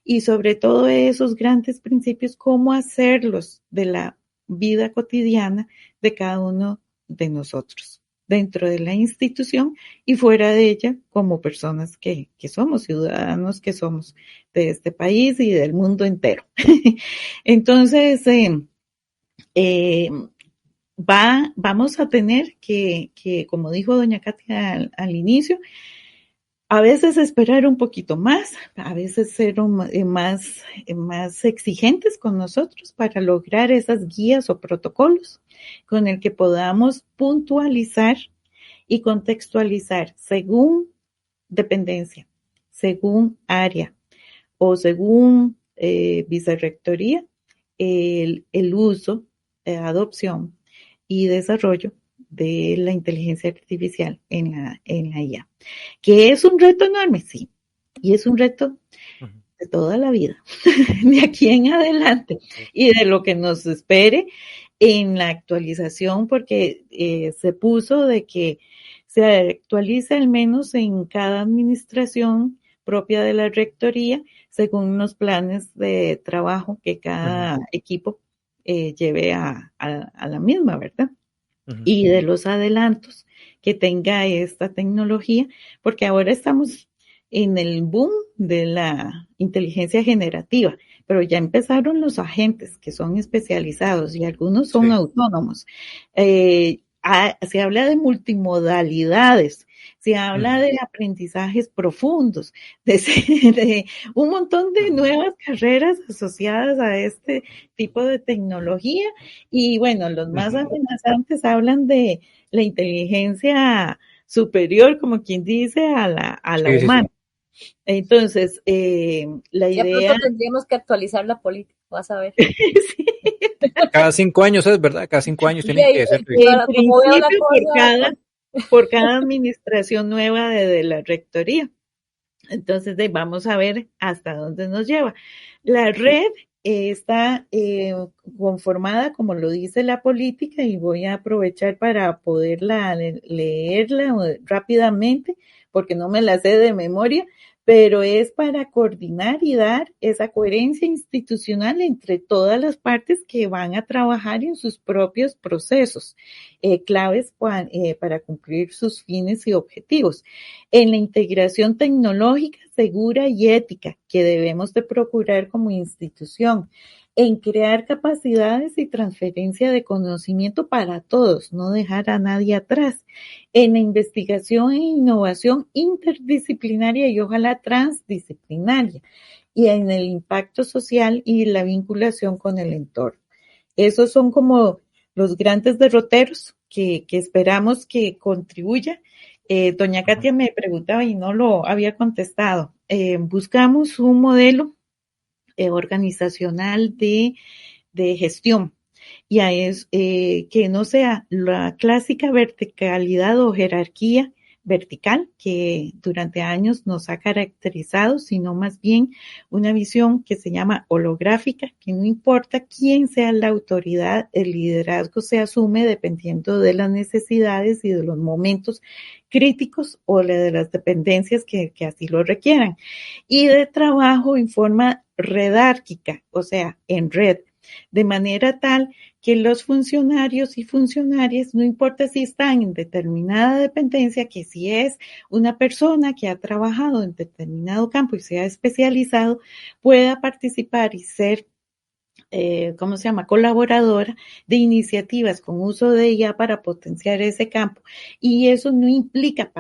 [SPEAKER 3] y sobre todo esos grandes principios, cómo hacerlos de la vida cotidiana de cada uno de nosotros, dentro de la institución y fuera de ella, como personas que somos, ciudadanos que somos de este país y del mundo entero. Entonces, vamos a tener que, como dijo doña Katia al inicio, a veces esperar un poquito más, a veces ser más exigentes con nosotros para lograr esas guías o protocolos con el que podamos puntualizar y contextualizar según dependencia, según área o según vicerrectoría el uso, adopción y desarrollo de la inteligencia artificial en la IA. ¿Que es un reto enorme? Sí. Y es un reto de toda la vida, de aquí en adelante, y de lo que nos espere en la actualización, porque se puso de que se actualice al menos en cada administración propia de la rectoría, según los planes de trabajo que cada equipo lleve a la misma, ¿verdad? Y de los adelantos que tenga esta tecnología, porque ahora estamos en el boom de la inteligencia generativa, pero ya empezaron los agentes que son especializados y algunos son autónomos. Se habla de multimodalidades, se habla de aprendizajes profundos, de un montón de nuevas carreras asociadas a este tipo de tecnología. Y bueno, los más amenazantes hablan de la inteligencia superior, como quien dice, a la humana. Entonces, la
[SPEAKER 4] Ya
[SPEAKER 3] idea...
[SPEAKER 4] pronto tendríamos que actualizar la política, vas a ver.
[SPEAKER 3] Sí.
[SPEAKER 2] Cada 5 años es verdad, cada 5 años tienen
[SPEAKER 4] Sí,
[SPEAKER 2] que ser.
[SPEAKER 3] En
[SPEAKER 4] como veo la
[SPEAKER 3] principio,
[SPEAKER 4] cosa,
[SPEAKER 3] por cada administración nueva de la rectoría. Entonces, vamos a ver hasta dónde nos lleva. La red está conformada, como lo dice la política, y voy a aprovechar para poderla leerla rápidamente, porque no me la sé de memoria, pero es para coordinar y dar esa coherencia institucional entre todas las partes que van a trabajar en sus propios procesos, claves para cumplir sus fines y objetivos. En la integración tecnológica segura y ética que debemos de procurar como institución, en crear capacidades y transferencia de conocimiento para todos, no dejar a nadie atrás, en la investigación e innovación interdisciplinaria y ojalá transdisciplinaria, y en el impacto social y la vinculación con el entorno. Esos son como los grandes derroteros que esperamos que contribuya. Doña Katia me preguntaba y no lo había contestado. Buscamos un modelo organizacional de gestión y es que no sea la clásica verticalidad o jerarquía vertical que durante años nos ha caracterizado, sino más bien una visión que se llama holográfica, que no importa quién sea la autoridad, el liderazgo se asume dependiendo de las necesidades y de los momentos críticos o de las dependencias que así lo requieran, y de trabajo en forma redárquica, o sea, en red, de manera tal que los funcionarios y funcionarias, no importa si están en determinada dependencia, que si es una persona que ha trabajado en determinado campo y se ha especializado, pueda participar y ser ¿cómo se llama? Colaboradora de iniciativas con uso de IA para potenciar ese campo. Y eso no implica,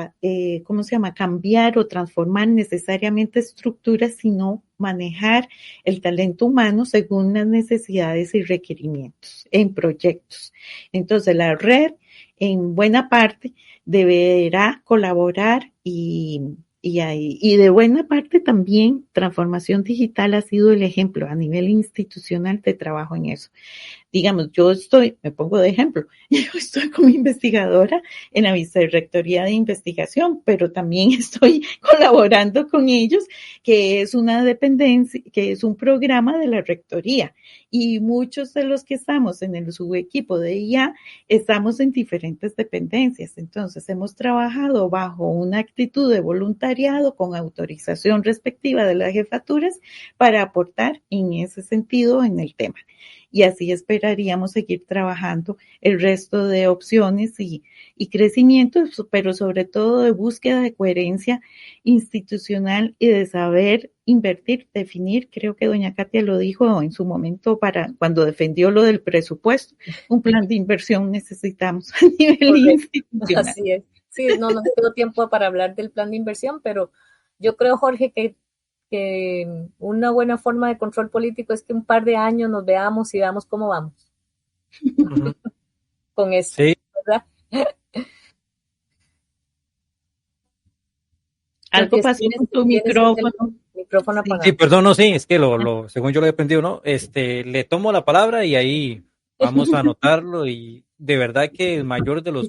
[SPEAKER 3] ¿cómo se llama? Cambiar o transformar necesariamente estructuras, sino manejar el talento humano según las necesidades y requerimientos en proyectos. Entonces, la red, en buena parte, deberá colaborar y de buena parte también transformación digital ha sido el ejemplo a nivel institucional de trabajo en eso. Digamos, me pongo de ejemplo, yo estoy como investigadora en la Vicerrectoría de Investigación, pero también estoy colaborando con ellos, que es una dependencia, que es un programa de la Rectoría. Y muchos de los que estamos en el subequipo de IA estamos en diferentes dependencias. Entonces, hemos trabajado bajo una actitud de voluntariado con autorización respectiva de las jefaturas para aportar en ese sentido en el tema. Y así esperaríamos seguir trabajando el resto de opciones y crecimiento, pero sobre todo de búsqueda de coherencia institucional y de saber invertir, definir, creo que doña Katia lo dijo en su momento cuando defendió lo del presupuesto, un plan de inversión necesitamos a nivel institucional.
[SPEAKER 4] Así es. Sí, no tengo tiempo para hablar del plan de inversión, pero yo creo, Jorge, que una buena forma de control político es que un par de años nos veamos y veamos cómo vamos. Con esto,
[SPEAKER 2] sí.
[SPEAKER 4] ¿verdad?
[SPEAKER 3] Algo pasó con tu micrófono.
[SPEAKER 4] Micrófono apagado.
[SPEAKER 2] Sí, perdón, no, sí, es que según yo lo he aprendido, ¿no? Le tomo la palabra y ahí vamos a anotarlo y de verdad que el mayor de los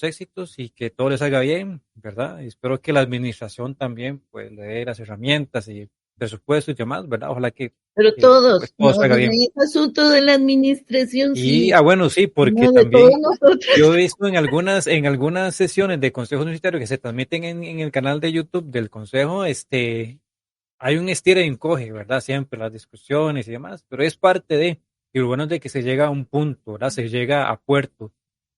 [SPEAKER 2] éxitos y que todo les salga bien, ¿verdad? Y espero que la administración también pues le dé las herramientas y presupuesto y demás, ¿verdad? Ojalá que
[SPEAKER 3] pero
[SPEAKER 2] pues,
[SPEAKER 3] todos,
[SPEAKER 2] todo salga bien.
[SPEAKER 3] Es asunto de la administración,
[SPEAKER 2] Y,
[SPEAKER 3] sí.
[SPEAKER 2] bueno, sí, porque
[SPEAKER 3] No,
[SPEAKER 2] también
[SPEAKER 3] nosotros.
[SPEAKER 2] yo he visto en algunas sesiones de consejos universitarios que se transmiten en el canal de YouTube del consejo, hay un estira y encoge, ¿verdad? Siempre las discusiones y demás, pero es parte y lo bueno es de que se llega a un punto, ¿verdad? Se llega a puerto.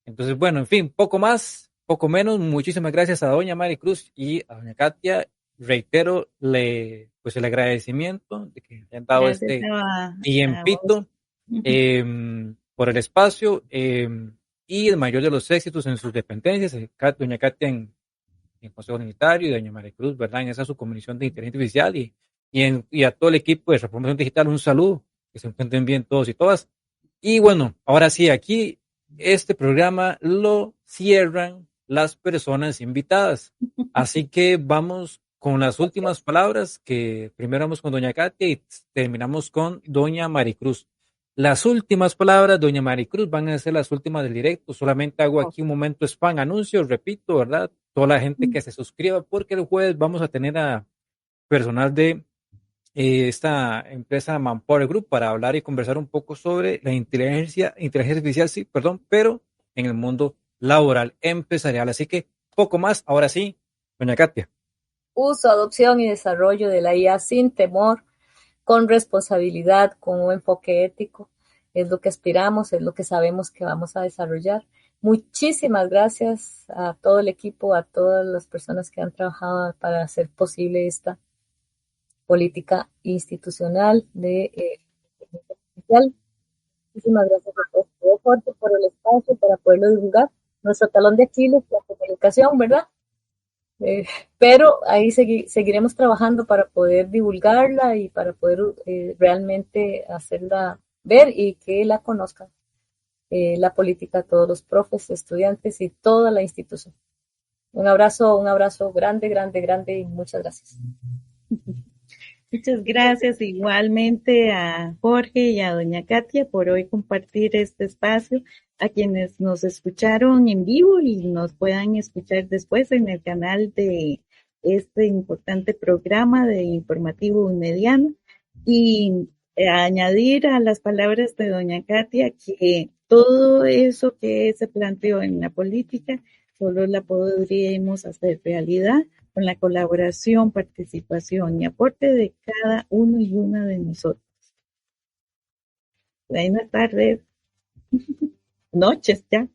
[SPEAKER 2] Entonces, bueno, en fin, poco más, poco menos. Muchísimas gracias a doña Maricruz y a doña Katia. Reitero pues el agradecimiento de que hayan dado este tiempito por el espacio y el mayor de los éxitos en sus dependencias. Doña Katia en Consejo Unitario y doña Maricruz, ¿verdad? En esa subcomisión de inteligencia artificial y a todo el equipo de Transformación Digital, un saludo, que se encuentren bien todos y todas. Y bueno, ahora sí, aquí este programa lo cierran las personas invitadas. Así que vamos con las últimas palabras, que primero vamos con doña Katia y terminamos con doña Maricruz. Las últimas palabras, doña Maricruz, van a ser las últimas del directo. Solamente hago aquí un momento spam anuncios, repito, ¿verdad? Toda la gente que se suscriba, porque el jueves vamos a tener a personal de esta empresa Manpower Group para hablar y conversar un poco sobre la inteligencia artificial, sí, perdón, pero en el mundo laboral, empresarial. Así que poco más, ahora sí, doña Katia.
[SPEAKER 4] Uso, adopción y desarrollo de la IA sin temor, con responsabilidad, con un enfoque ético. Es lo que aspiramos, es lo que sabemos que vamos a desarrollar. Muchísimas gracias a todo el equipo, a todas las personas que han trabajado para hacer posible esta política institucional de social. Muchísimas gracias a todos, Jorge, por el espacio para poderlo divulgar. Nuestro talón de Aquiles, la comunicación, ¿verdad? Pero ahí seguiremos trabajando para poder divulgarla y para poder realmente hacerla ver y que la conozcan la política, todos los profes, estudiantes y toda la institución. Un abrazo grande, grande, grande y muchas gracias.
[SPEAKER 3] Muchas gracias igualmente a Jorge y a doña Katia por hoy compartir este espacio, a quienes nos escucharon en vivo y nos puedan escuchar después en el canal de este importante programa de Informativo Unmediano. Y añadir a las palabras de doña Katia que todo eso que se planteó en la política solo la podríamos hacer realidad con la colaboración, participación y aporte de cada uno y una de nosotros. Buenas tardes, noches ya.